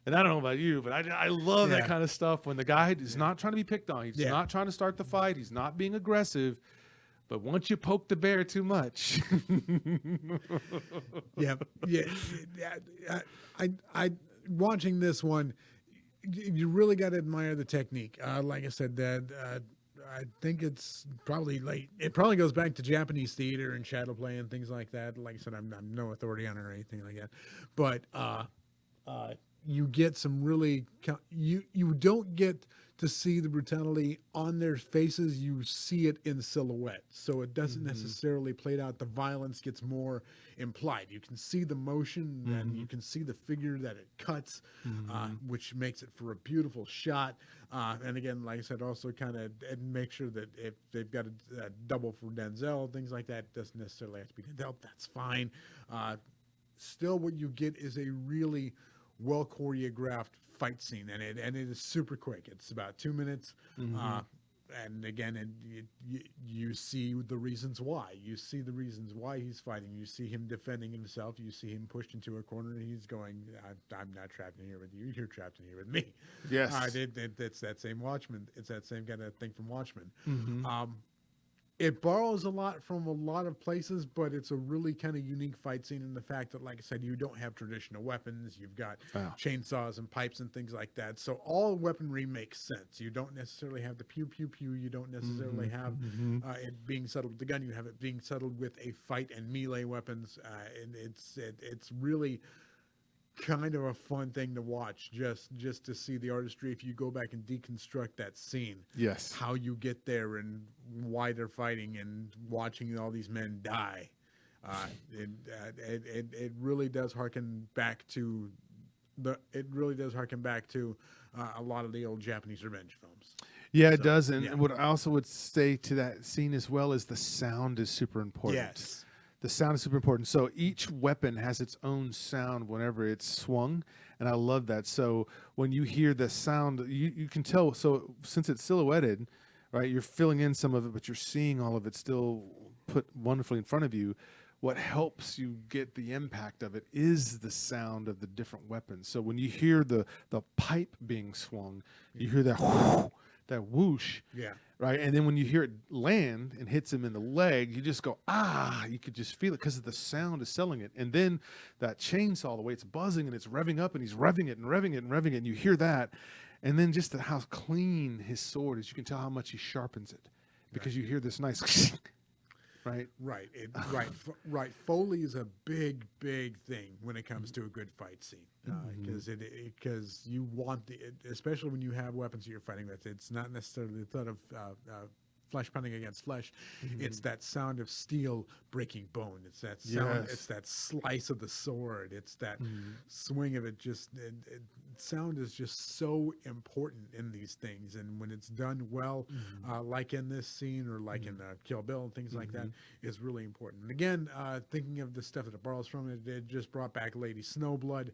B: And I don't know about you, but I love that kind of stuff when the guy is not trying to be picked on. He's not trying to start the fight. He's not being aggressive. But once you poke the bear too much.
A: Yeah. I watching this one, you really got to admire the technique. Like I said, that I think it's probably late. It probably goes back to Japanese theater and shadow play and things like that. Like I said, I'm no authority on it or anything like that. But you get some really you don't get to see the brutality on their faces. You see it in silhouette, so it doesn't necessarily play out. The violence gets more implied. You can see the motion, and you can see the figure that it cuts, which makes it for a beautiful shot. And again, like I said, also kind of make sure that if they've got a double for Denzel, things like that, doesn't necessarily have to be Denzel. That's fine. Still, what you get is a really well choreographed fight scene, and it is super quick. It's about 2 minutes, and again, you see the reasons why. You see the reasons why he's fighting. You see him defending himself. You see him pushed into a corner, and he's going, "I'm not trapped in here with you. You're trapped in here with me."
B: Yes,
A: it's that same Watchmen. It's that same kind of thing from Watchmen. It borrows a lot from a lot of places, but it's a really kind of unique fight scene in the fact that, like I said, you don't have traditional weapons. You've got chainsaws and pipes and things like that. So all weaponry makes sense. You don't necessarily have the pew, pew, pew. You don't necessarily have it being settled with the gun. You have it being settled with a fight and melee weapons. And it's really kind of a fun thing to watch, just to see the artistry. If you go back and deconstruct that scene, how you get there and why they're fighting and watching all these men die, it really does harken back to a lot of the old Japanese revenge films.
B: Yeah, it does. And what I also would say to that scene as well is the sound is super important.
A: Yes.
B: The sound is super important. So each weapon has its own sound whenever it's swung, and I love that. So when you hear the sound, you can tell. So since it's silhouetted, right, you're filling in some of it, but you're seeing all of it still put wonderfully in front of you. What helps you get the impact of it is the sound of the different weapons. So when you hear the pipe being swung, you hear that whoosh.
A: Yeah.
B: Right. And then when you hear it land and hits him in the leg, you just go, you could just feel it because the sound is selling it. And then that chainsaw, the way it's buzzing and it's revving up and he's revving it and revving it and revving it. And you hear that. And then just how clean his sword is. You can tell how much he sharpens it because you hear this nice right.
A: Right. Foley is a big thing when it comes to a good fight scene, because you want especially when you have weapons that you're fighting with. It's not necessarily the thought of flesh pounding against flesh. It's that sound of steel breaking bone. It's that sound. It's that slice of the sword. It's that swing of it. Just sound is just so important in these things, and when it's done well, like in this scene or like in Kill Bill and things like that, is really important. And again, thinking of the stuff that it borrows from, it just brought back Lady Snowblood,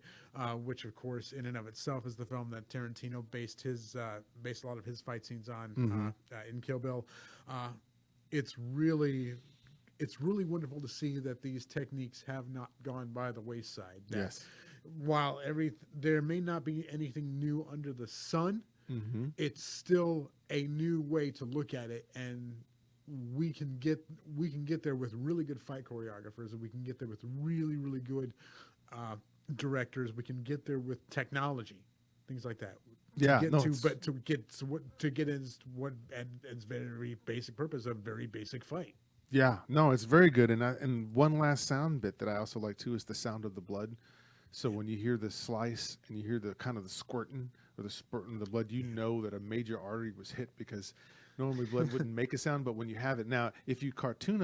A: which of course in and of itself is the film that Tarantino based a lot of his fight scenes on in Kill Bill. It's really wonderful to see that these techniques have not gone by the wayside. That
B: Yes.
A: while there may not be anything new under the sun, it's still a new way to look at it, and we can get there with really good fight choreographers, and we can get there with really good directors. We can get there with technology, things like that.
B: Yeah,
A: to get
B: no,
A: to,
B: it's-
A: but to get into what and its very basic purpose, a very basic fight.
B: Yeah, no, it's very good. And one last sound bit that I also like too is the sound of the blood. So when you hear the slice and you hear the kind of the squirting or the spurting of the blood, you know that a major artery was hit, because normally blood wouldn't make a sound, but when you have it now, if you tune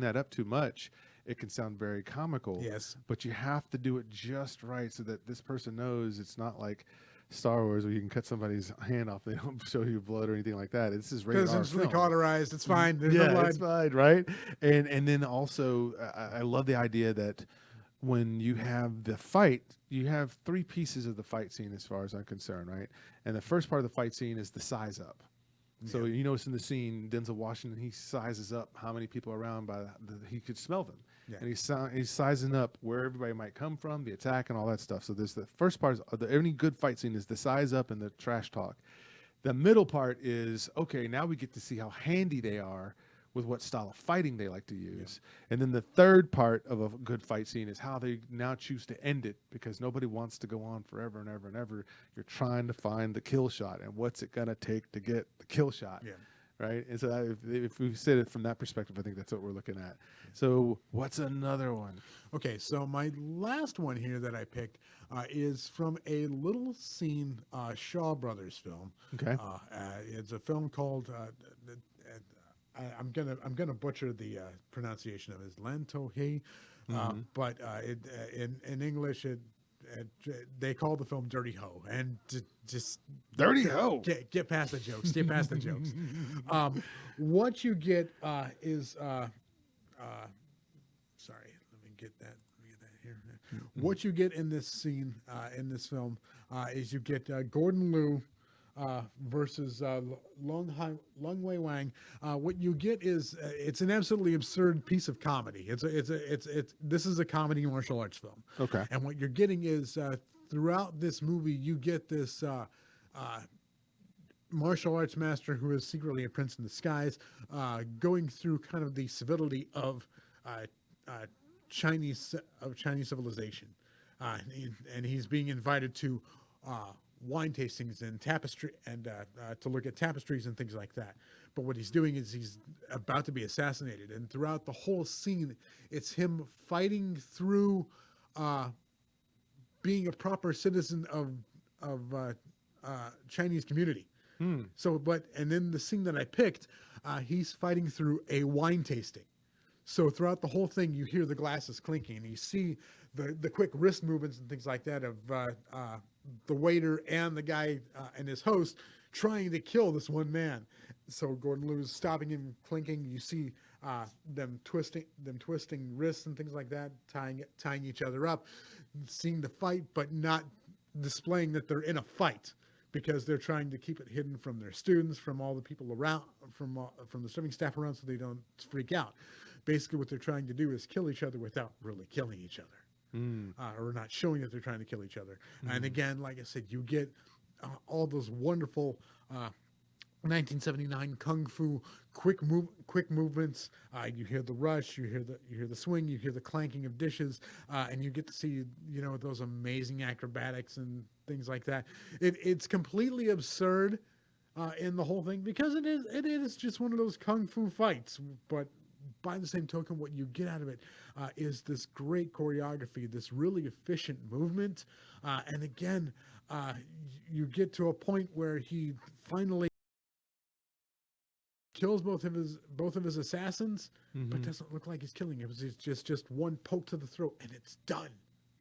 B: that up too much, it can sound very comical.
A: Yes.
B: But you have to do it just right so that this person knows it's not like Star Wars where you can cut somebody's hand off. They don't show you blood or anything like that. This is rated
A: Because
B: R
A: it's really
B: film.
A: cauterized. It's fine. There's no blood.
B: It's fine, right? And then also, I love the idea that when you have the fight, you have three pieces of the fight scene as far as I'm concerned, right? And the first part of the fight scene is the size up. So you notice in the scene, Denzel Washington, he sizes up how many people are around he could smell them.
A: Yeah.
B: And he's sizing up where everybody might come from, the attack and all that stuff. So there's the first part any good fight scene is the size up and the trash talk. The middle part is, okay, now we get to see how handy they are with what style of fighting they like to use. And then the third part of a good fight scene is how they now choose to end it, because nobody wants to go on forever and ever and ever. You're trying to find the kill shot, and what's it going to take to get the kill shot. Yeah. Right? And so if we said it from that perspective, I think that's what we're looking at. So what's another one?
A: Okay, so my last one here that I picked is from a little scene Shaw Brothers film.
B: Okay.
A: It's a film called I'm gonna butcher the pronunciation of it. Lantohe, but in English they call the film Dirty Ho, and just
B: Dirty Ho.
A: Get past the jokes. Get past the jokes. What you get is sorry. Let me get that here. What you get in this scene in this film is you get Gordon Liu versus Long Wei Wang. What you get is it's an absolutely absurd piece of comedy. This is a comedy martial arts film.
B: Okay.
A: And what you're getting is throughout this movie, you get this martial arts master who is secretly a prince in disguise, going through kind of the civility of Chinese civilization, and he's being invited to wine tastings and tapestry and to look at tapestries and things like that. But what he's doing is he's about to be assassinated, and throughout the whole scene, it's him fighting through being a proper citizen of Chinese community. So, and then the scene that I picked, he's fighting through a wine tasting. So throughout the whole thing, you hear the glasses clinking, and you see the quick wrist movements and things like that of the waiter and the guy and his host trying to kill this one man. So Gordon Liu is stopping him, clinking. You see them twisting wrists and things like that, tying each other up, seeing the fight, but not displaying that they're in a fight, because they're trying to keep it hidden from their students, from all the people around, from the serving staff around, so they don't freak out. Basically, what they're trying to do is kill each other without really killing each other, or not showing that they're trying to kill each other. And again, like I said, you get all those wonderful 1979 kung fu quick movements. You hear the rush, you hear the swing, you hear the clanking of dishes, and you get to see those amazing acrobatics and things like that. It's completely absurd in the whole thing, because it is just one of those kung fu fights. But by the same token, what you get out of it is this great choreography, this really efficient movement, and again, you get to a point where he finally kills both of his assassins, but doesn't look like he's killing him. It's just one poke to the throat, and it's done.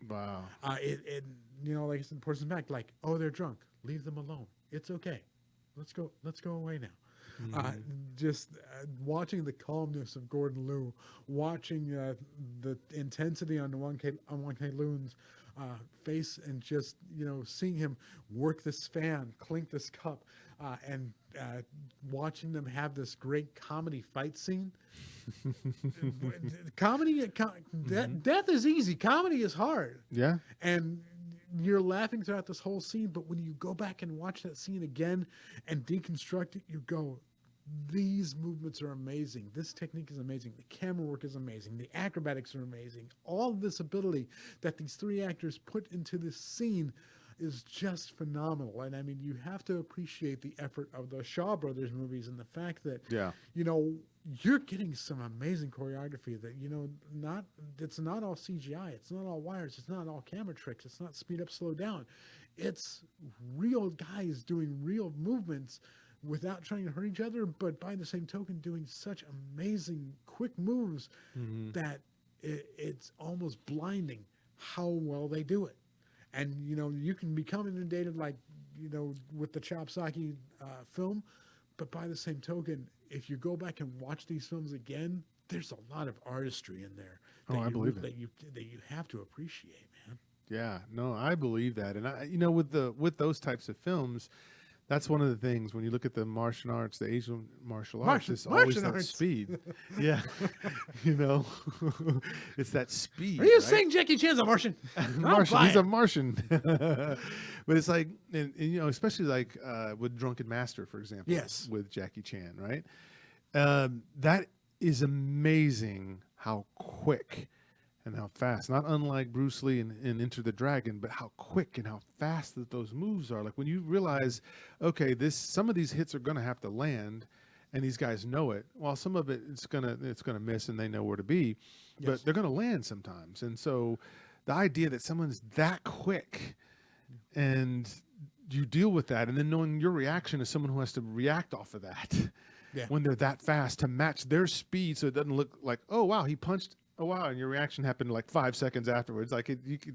B: Wow.
A: It like I said, the person back, like, oh, they're drunk. Leave them alone. It's okay. Let's go away now. Just watching the calmness of Gordon Liu, watching the intensity on Wong Kei Loon's face, and just seeing him work this fan, clink this cup, and watching them have this great comedy fight scene. Death is easy. Comedy is hard.
B: Yeah.
A: And you're laughing throughout this whole scene, but when you go back and watch that scene again and deconstruct it, you go, these movements are amazing. This technique is amazing. The camera work is amazing. The acrobatics are amazing. All of this ability that these three actors put into this scene is just phenomenal. And I mean, you have to appreciate the effort of the Shaw Brothers movies and the fact that, you're getting some amazing choreography that, it's not all CGI. It's not all wires. It's not all camera tricks. It's not speed up, slow down. It's real guys doing real movements without trying to hurt each other, but by the same token, doing such amazing quick moves that it's almost blinding how well they do it. And, you can become inundated like, with the Chopsaki film, but by the same token, if you go back and watch these films again, there's a lot of artistry in there
B: I believe it.
A: that you have to appreciate, man.
B: Yeah, no, I believe that. And with those types of films, that's one of the things when you look at the martial arts, the Asian martial arts, it's always that speed. Yeah. It's that speed.
A: Are you saying Jackie Chan's a Martian?
B: Martian. He's a Martian. But it's like, and especially like with Drunken Master, for example.
A: Yes.
B: With Jackie Chan, right? That is amazing how quick and how fast, not unlike Bruce Lee in Enter the Dragon, but how quick and how fast that those moves are. Like when you realize, okay, some of these hits are going to have to land, and these guys know it. While some of it it's gonna miss, and they know where to be, but they're going to land sometimes. And so, the idea that someone's that quick, and you deal with that, and then knowing your reaction is someone who has to react off of that. Yeah. When they're that fast to match their speed, so it doesn't look like, oh wow, he punched. Oh wow! And your reaction happened like 5 seconds afterwards. Like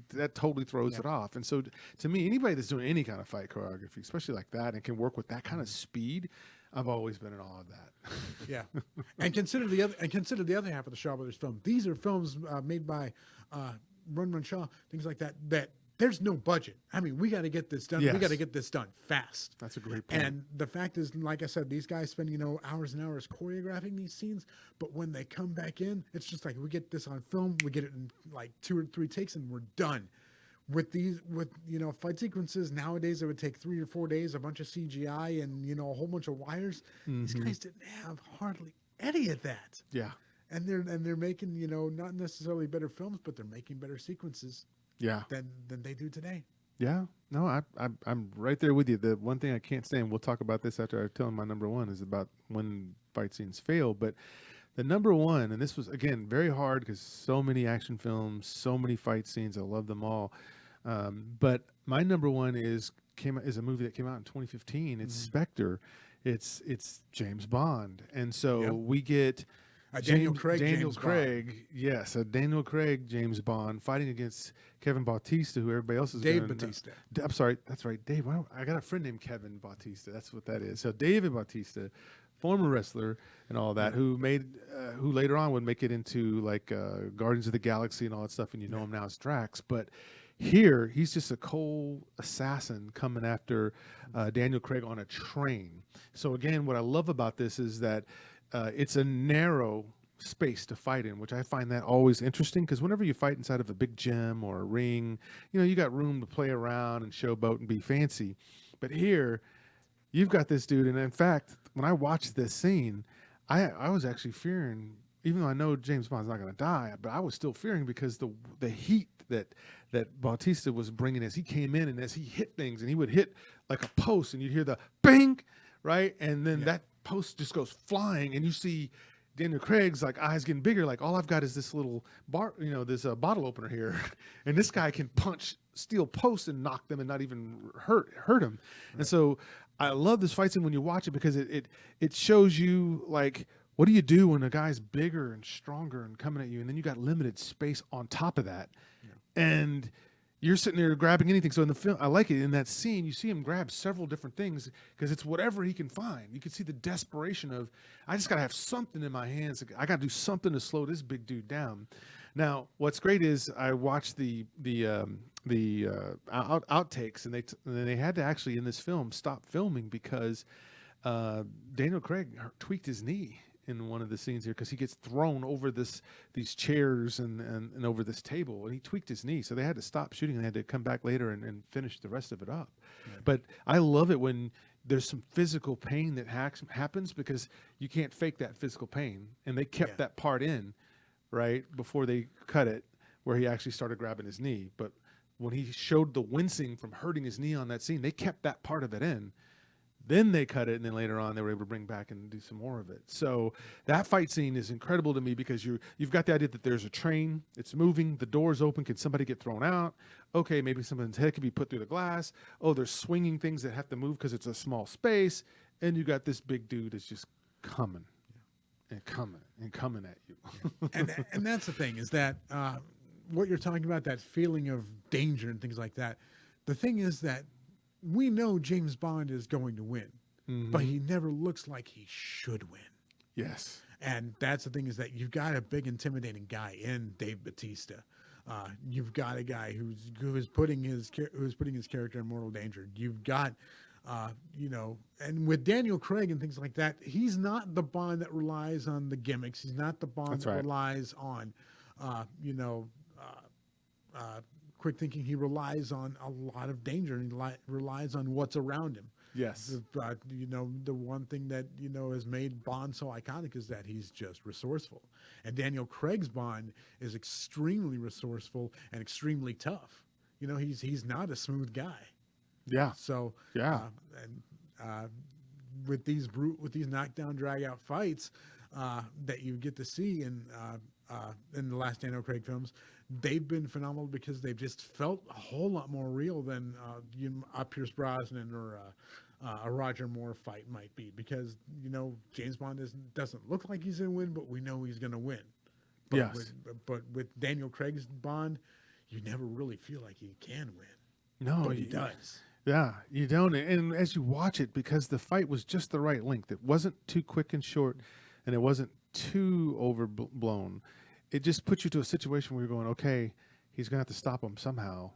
B: that totally throws it off. And so, to me, anybody that's doing any kind of fight choreography, especially like that, and can work with that kind of speed, I've always been in awe of that.
A: Yeah, and consider the other half of the Shaw Brothers film. These are films made by Run Shaw, things like that. That there's no budget. I mean, we got to get this done.
B: Yes.
A: We got to get this done fast.
B: That's a great point.
A: And the fact is, like I said, these guys spend hours and hours choreographing these scenes, but when they come back in, it's just like we get this on film, we get it in like 2 or 3 takes, and we're done. With fight sequences nowadays, it would take 3 or 4 days, a bunch of CGI, and a whole bunch of wires. These guys didn't have hardly any of that.
B: Yeah.
A: And they're making not necessarily better films, but they're making better sequences.
B: Yeah.
A: Than they do today.
B: Yeah. No, I'm right there with you. The one thing I can't stand, we'll talk about this after I tell him my number one, is about when fight scenes fail. But the number one, and this was, again, very hard because so many action films, so many fight scenes. I love them all. But my number one is a movie that came out in 2015. It's Spectre. It's James Bond. And so we get Daniel Craig, yes, a Daniel Craig James Bond fighting against Kevin Bautista, who everybody else is
A: Dave Bautista.
B: I'm sorry, that's right, Dave. I got a friend named Kevin Bautista. That's what that is. So David Bautista, former wrestler and all that, who later on would make it into like Guardians of the Galaxy and all that stuff, and him now as Drax. But here, he's just a cold assassin coming after Daniel Craig on a train. So again, what I love about this is that it's a narrow space to fight in, which I find that always interesting, because whenever you fight inside of a big gym or a ring, you got room to play around and showboat and be fancy. But here, you've got this dude, and in fact, when I watched this scene, I was actually fearing, even though I know James Bond's not going to die, but I was still fearing because the heat that Bautista was bringing as he came in and as he hit things, and he would hit like a post, and you'd hear the bang, right? And then that post just goes flying, and you see Daniel Craig's like eyes getting bigger. Like, all I've got is this little this bottle opener here, and this guy can punch steel posts and knock them and not even hurt him. Right. And so I love this fight scene when you watch it, because it shows you, like, what do you do when a guy's bigger and stronger and coming at you, and then you got limited space on top of that. Yeah. and you're sitting there grabbing anything. So in the film, I like it in that scene. You see him grab several different things because it's whatever he can find. You can see the desperation of, I just got to have something in my hands. I got to do something to slow this big dude down. Now, what's great is I watched the outtakes, and they had to actually in this film stop filming because Daniel Craig tweaked his knee in one of the scenes here because he gets thrown over these chairs and over this table, and he tweaked his knee, so they had to stop shooting and they had to come back later and finish the rest of it up. Yeah. But I love it when there's some physical pain that happens because you can't fake that physical pain, and they kept that part in right before they cut it where he actually started grabbing his knee. But when he showed the wincing from hurting his knee on that scene, they kept that part of it in. Then they cut it, and then later on they were able to bring back and do some more of it. So that fight scene is incredible to me because you've got the idea that there's a train, it's moving, the door's open, can somebody get thrown out? Okay, maybe someone's head could be put through the glass. Oh, there's swinging things that have to move because it's a small space, and you got this big dude that's just coming and coming and coming at you.
A: And that's the thing is that what you're talking about, that feeling of danger and things like that. The thing is that we know James Bond is going to win, but he never looks like he should win.
B: Yes.
A: And that's the thing is that you've got a big intimidating guy in Dave Bautista. You've got a guy who's putting his character in mortal danger. You've got, and with Daniel Craig and things like that, he's not the Bond that relies on the gimmicks. He's not the Bond that relies on, quick thinking. He relies on a lot of danger, and he relies on what's around him.
B: Yes.
A: The one thing that, has made Bond so iconic is that he's just resourceful. And Daniel Craig's Bond is extremely resourceful and extremely tough. He's not a smooth guy.
B: Yeah.
A: So, with these knockdown, drag out fights that you get to see in the last Daniel Craig films, they've been phenomenal because they've just felt a whole lot more real than a Pierce Brosnan or a Roger Moore fight might be. Because James Bond doesn't look like he's going to win, but we know he's going to win. But
B: yes.
A: But with Daniel Craig's Bond, you never really feel like he can win.
B: No,
A: but he does.
B: Yeah, you don't. And as you watch it, because the fight was just the right length, it wasn't too quick and short, and it wasn't too overblown. It just puts you to a situation where you're going, okay, he's going to have to stop him somehow.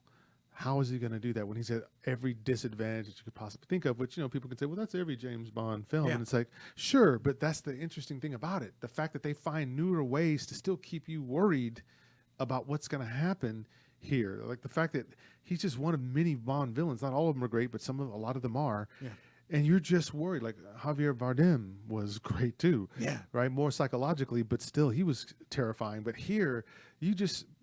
B: How is he going to do that when he's at every disadvantage that you could possibly think of? Which, people can say, well, that's every James Bond film. Yeah. And it's like, sure, but that's the interesting thing about it. The fact that they find newer ways to still keep you worried about what's going to happen here. Like the fact that he's just one of many Bond villains. Not all of them are great, but a lot of them are. Yeah. And you're just worried. Like Javier Bardem was great too. Yeah. Right? More psychologically, but still he was terrifying. But here,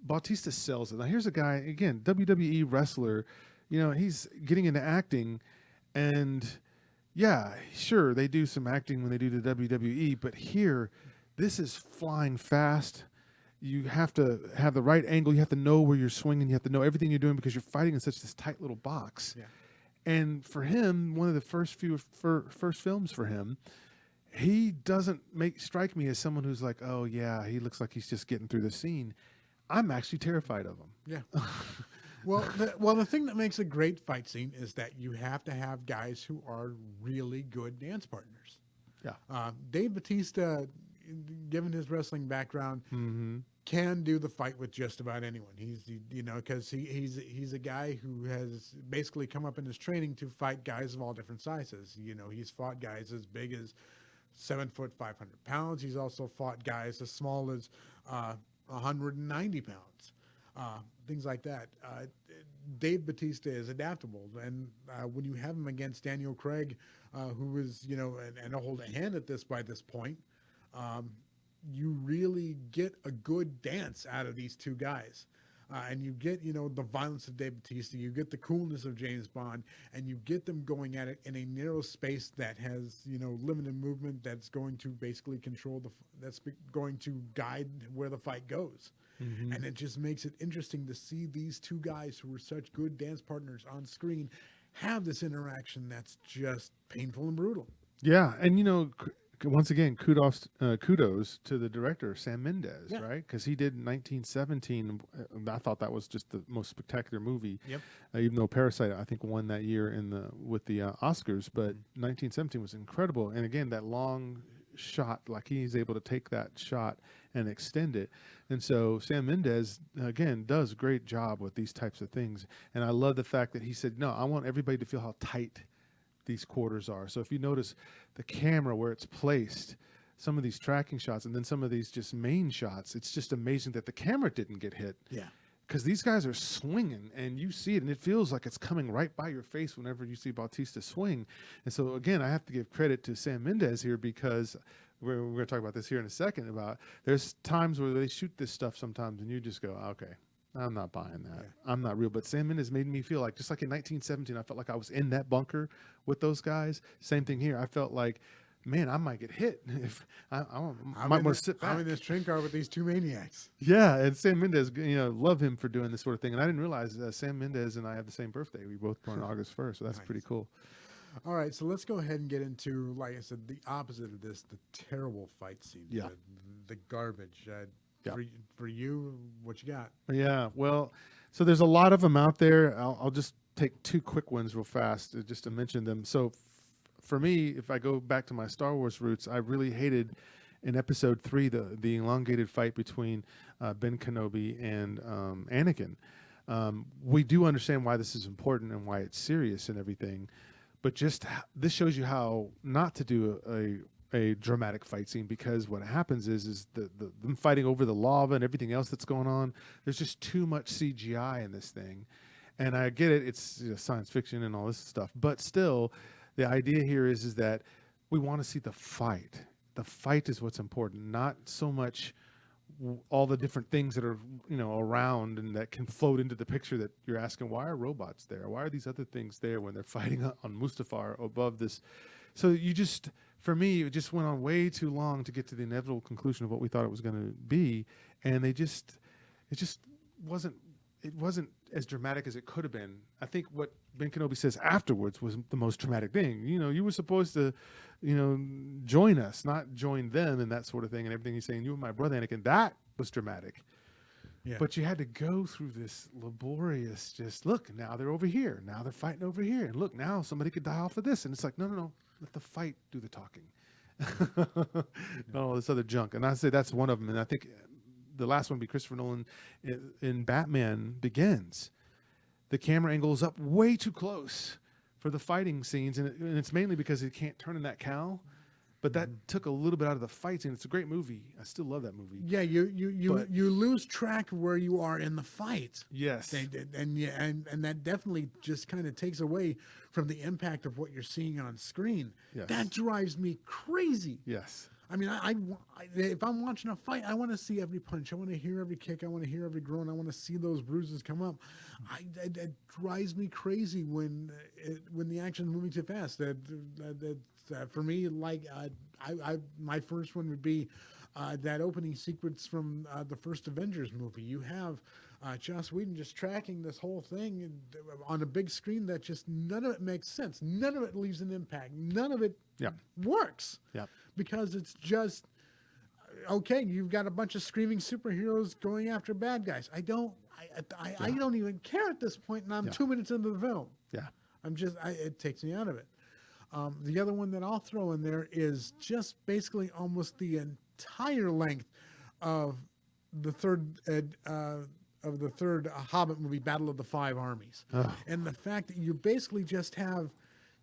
B: Bautista sells it. Now here's a guy, again, WWE wrestler, he's getting into acting, and yeah, sure, they do some acting when they do the WWE, but here, this is flying fast. You have to have the right angle. You have to know where you're swinging. You have to know everything you're doing because you're fighting in such this tight little box. Yeah. And for him, one of the first films for him, he doesn't strike me as someone who's like, oh yeah, he looks like he's just getting through the scene. I'm actually terrified of him.
A: Yeah. Well, the thing that makes a great fight scene is that you have to have guys who are really good dance partners. Yeah. Dave Bautista, given his wrestling background, can do the fight with just about anyone. He's because he's a guy who has basically come up in his training to fight guys of all different sizes. He's fought guys as big as 7 foot 500 pounds. He's also fought guys as small as 190 pounds. Things like that. Dave Bautista is adaptable, and when you have him against Daniel Craig, who is and a hold a hand at this by this point. You really get a good dance out of these two guys. And you get, the violence of Dave Bautista, you get the coolness of James Bond, and you get them going at it in a narrow space that has, limited movement that's going to basically that's going to guide where the fight goes. Mm-hmm. And it just makes it interesting to see these two guys who were such good dance partners on screen have this interaction that's just painful and brutal.
B: Yeah, and once again, kudos to the director, Sam Mendes,
A: Yeah.
B: right? Because he did 1917. I thought that was just the most spectacular movie.
A: Yep.
B: Even though Parasite, I think, won that year with the Oscars, but 1917 was incredible. And again, that long shot, like he's able to take that shot and extend it. And so Sam Mendes, again, does a great job with these types of things. And I love the fact that he said, no, I want everybody to feel how tight these quarters are. So if you notice the camera where it's placed, some of these tracking shots and then some of these just main shots, it's just amazing that the camera didn't get hit.
A: Yeah.
B: Because these guys are swinging and you see it and it feels like it's coming right by your face whenever you see Bautista swing. And so again, I have to give credit to Sam Mendes here because we're going to talk about this here in a second about there's times where they shoot this stuff sometimes and you just go, okay, I'm not buying that. Yeah. I'm not real. But Sam Mendes made me feel like, just like in 1917, I felt like I was in that bunker with those guys. Same thing here. I felt like, man, I might get hit if I might want to sit back.
A: I'm in this train car with these two maniacs.
B: Yeah, and Sam Mendes, love him for doing this sort of thing. And I didn't realize Sam Mendes and I have the same birthday. We both born on August 1st, so that's pretty cool.
A: All right, so let's go ahead and get into, like I said, the opposite of this, the terrible fight scene.
B: Yeah.
A: The garbage.
B: Yeah.
A: For you, what you got?
B: Yeah, well, so there's a lot of them out there. I'll just take two quick ones real fast just to mention them. So for me, if I go back to my Star Wars roots, I really hated in Episode 3 the elongated fight between Ben Kenobi and Anakin. We do understand why this is important and why it's serious and everything, but just this shows you how not to do a dramatic fight scene, because what happens is them fighting over the lava and everything else that's going on. There's just too much CGI in this thing, and I get it. It's science fiction and all this stuff, but still, the idea here is that we want to see the fight. The fight is what's important, not so much all the different things that are around and that can float into the picture that you're asking, why are robots there? Why are these other things there when they're fighting on Mustafar above this? So for me, it just went on way too long to get to the inevitable conclusion of what we thought it was going to be, and it just wasn't as dramatic as it could have been. I think what Ben Kenobi says afterwards was the most dramatic thing. You were supposed to, join us, not join them, and that sort of thing, and everything he's saying. You were my brother, Anakin. That was dramatic. Yeah. But you had to go through this laborious, just look, now they're over here. Now they're fighting over here. And look, now somebody could die off of this. And it's like, no. Let the fight do the talking. All this other junk. And I say that's one of them. And I think the last one would be Christopher Nolan in Batman Begins. The camera angle is up way too close for the fighting scenes. And it's mainly because he can't turn in that cowl. But that took a little bit out of the fight scene. It's a great movie. I still love that movie.
A: Yeah, you lose track of where you are in the fight.
B: Yes,
A: and that definitely just kind of takes away from the impact of what you're seeing on screen.
B: Yes.
A: That drives me crazy.
B: Yes.
A: I mean, I if I'm watching a fight, I want to see every punch. I want to hear every kick. I want to hear every groan. I want to see those bruises come up. It drives me crazy when the action's moving too fast. For me, like my first one would be that opening sequence from the first Avengers movie. You have Joss Whedon just tracking this whole thing on a big screen that just none of it makes sense. None of it leaves an impact. None of it works.
B: Yeah.
A: Because it's just okay. You've got a bunch of screaming superheroes going after bad guys. I don't even care at this point, and I'm 2 minutes into the film.
B: Yeah.
A: It takes me out of it. The other one that I'll throw in there is just basically almost the entire length of the third Hobbit movie, Battle of the Five Armies, and the fact that you basically just have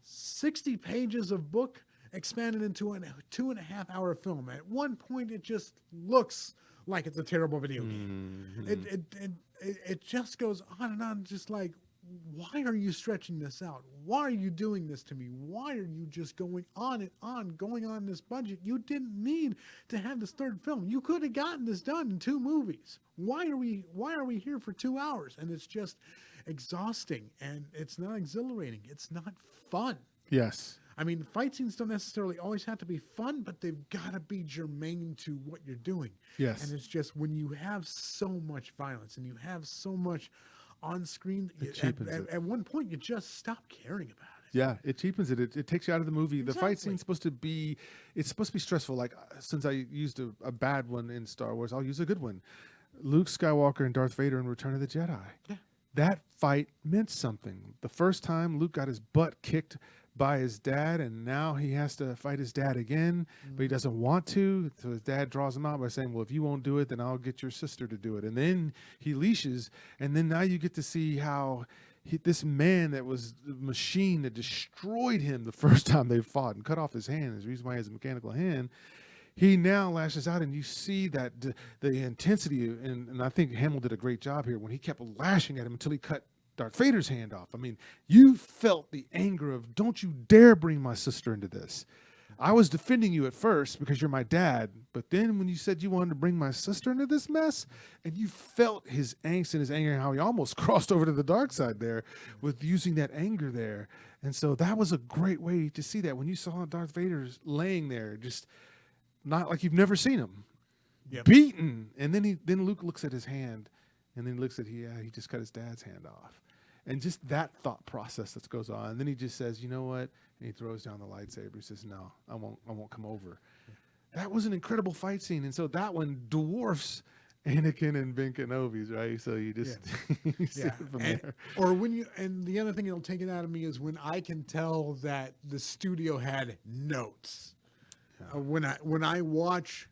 A: 60 pages of book expanded into a 2.5 hour film. At one point, it just looks like it's a terrible video game. Mm-hmm. It just goes on and on, just like, why are you stretching this out? Why are you doing this to me? Why are you just going on and on, going on this budget? You didn't need to have this third film. You could have gotten this done in 2 movies. Why are we here for 2 hours? And it's just exhausting, and it's not exhilarating. It's not fun.
B: Yes.
A: I mean, fight scenes don't necessarily always have to be fun, but they've got to be germane to what you're doing.
B: Yes.
A: And it's just when you have so much violence and you have so much on screen, at one point you just stop caring about
B: Yeah, it cheapens it. It takes you out of the movie. The fight
A: Exactly.
B: scene's supposed to be, it's supposed to be stressful. Like, since I used a bad one in Star Wars, I'll use a good one. Luke Skywalker and Darth Vader in Return of the Jedi.
A: Yeah.
B: That fight meant something. The first time Luke got his butt kicked by his dad, and now he has to fight his dad again, but he doesn't want to. So his dad draws him out by saying, well, if you won't do it, then I'll get your sister to do it. And then he leashes, and then now you get to see how this man that was the machine that destroyed him the first time they fought and cut off his hand, is the reason why he has a mechanical hand. He now lashes out, and you see that the intensity, and I think Hamill did a great job here when he kept lashing at him until he cut Darth Vader's hand off. I mean, you felt the anger of, don't you dare bring my sister into this. I was defending you at first because you're my dad, but then when you said you wanted to bring my sister into this mess, and you felt his angst and his anger, and how he almost crossed over to the dark side there with using that anger there. And so that was a great way to see that when you saw Darth Vader laying there, just not like you've never seen him, beaten. And then Luke looks at his hand, and then he looks at, he just cut his dad's hand off. And just that thought process that goes on. And then he just says, you know what? And he throws down the lightsaber. He says, no, I won't come over. That was an incredible fight scene. And so that one dwarfs Anakin and Ben Kenobi's, right? So you just you see it from there.
A: Or and the other thing that'll take it out of me is when I can tell that the studio had notes. When I watch,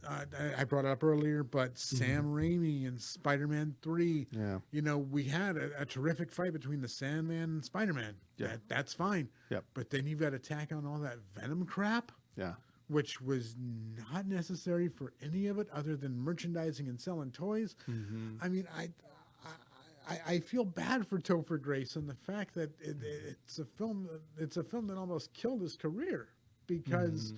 A: I brought it up earlier, but Sam Raimi and Spider-Man 3, we had a terrific fight between the Sandman and Spider-Man. Yeah. That's fine.
B: Yep.
A: But then you've got to tack on all that Venom crap.
B: Yeah.
A: Which was not necessary for any of it other than merchandising and selling toys. Mm-hmm. I mean, I feel bad for Topher Grace and the fact that it's a film that almost killed his career because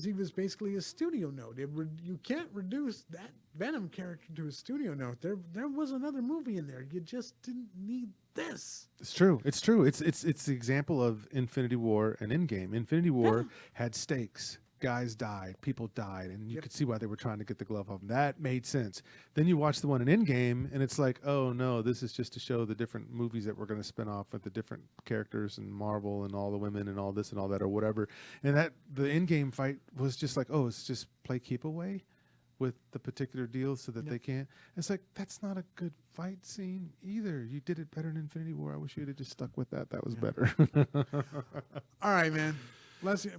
A: he was basically a studio note. You can't reduce that Venom character to a studio note. There was another movie in there. You just didn't need this.
B: It's true. It's true. It's the example of Infinity War and Endgame. Infinity War had stakes. Guys died. People died. And you could see why they were trying to get the glove off. That made sense. Then you watch the one in Endgame, and it's like, oh, no, this is just to show the different movies that we're going to spin off with the different characters and Marvel and all the women and all this and all that or whatever. And the Endgame fight was just like, oh, it's just play keep away with the particular deal so that they can't. It's like, that's not a good fight scene either. You did it better in Infinity War. I wish you'd have just stuck with that. That was better.
A: All right, man.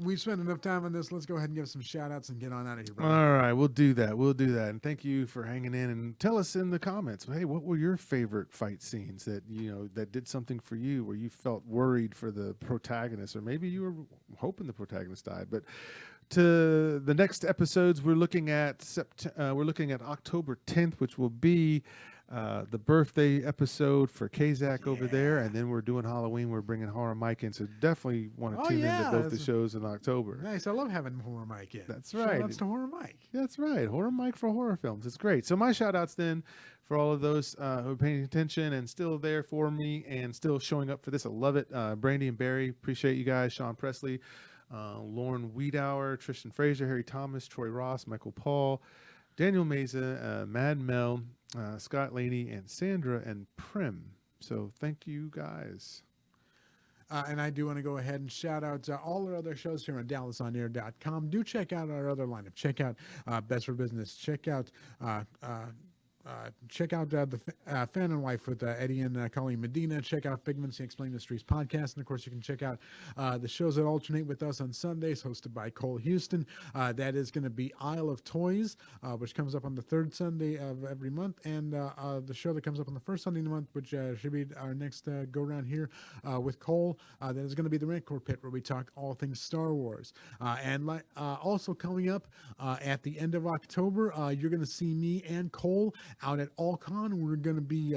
A: We've spent enough time on this. Let's go ahead and give some shout outs and get on out of here, brother.
B: All right, we'll do that. And thank you for hanging in, and tell us in the comments, hey, what were your favorite fight scenes that that did something for you, where you felt worried for the protagonist, or maybe you were hoping the protagonist died. But to the next episodes, we're looking at October 10th, which will be the birthday episode for Kazak over there, and then we're doing Halloween. We're bringing Horror Mike in, so definitely want to tune into both the shows in October.
A: Nice, I love having Horror Mike in.
B: That's right.
A: Shout outs to Horror Mike.
B: That's right, Horror Mike for horror films. It's great. So my shout outs then for all of those who are paying attention and still there for me and still showing up for this. I love it. Brandy and Barry, appreciate you guys. Sean Presley, Lauren Wiedauer, Tristan Fraser, Harry Thomas, Troy Ross, Michael Paul, Daniel Meza, Mad Mel, Scott Laney, and Sandra and Prim. So thank you guys.
A: And I do want to go ahead and shout out all our other shows here on DallasOnAir.com. Do check out our other lineup. Check out Best for Business. Check out the Fan and Wife with Eddie and Colleen Medina. Check out Figments, the Explain Mysteries podcast. And, of course, you can check out the shows that alternate with us on Sundays, hosted by Cole Houston. That is going to be Isle of Toys, which comes up on the third Sunday of every month. And the show that comes up on the first Sunday of the month, which should be our next go-round here with Cole, that is going to be the Rancor Pit, where we talk all things Star Wars. And also coming up at the end of October, you're going to see me and Cole out at AllCon. We're going to be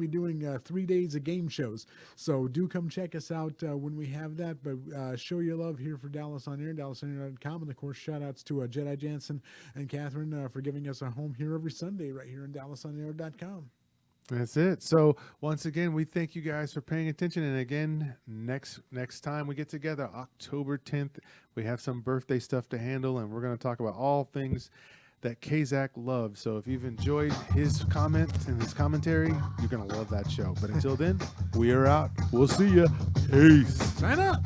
A: doing 3 days of game shows. So do come check us out when we have that. But show your love here for Dallas on Air, DallasOnAir.com. And of course, shout outs to Jedi Jansen and Catherine for giving us a home here every Sunday right here on DallasOnAir.com.
B: That's it. So once again, we thank you guys for paying attention. And again, next time we get together, October 10th, we have some birthday stuff to handle, and we're going to talk about all things that Kazak loves. So if you've enjoyed his comments and his commentary, you're going to love that show. But until then, we are out. We'll see you. Peace.
A: Sign up.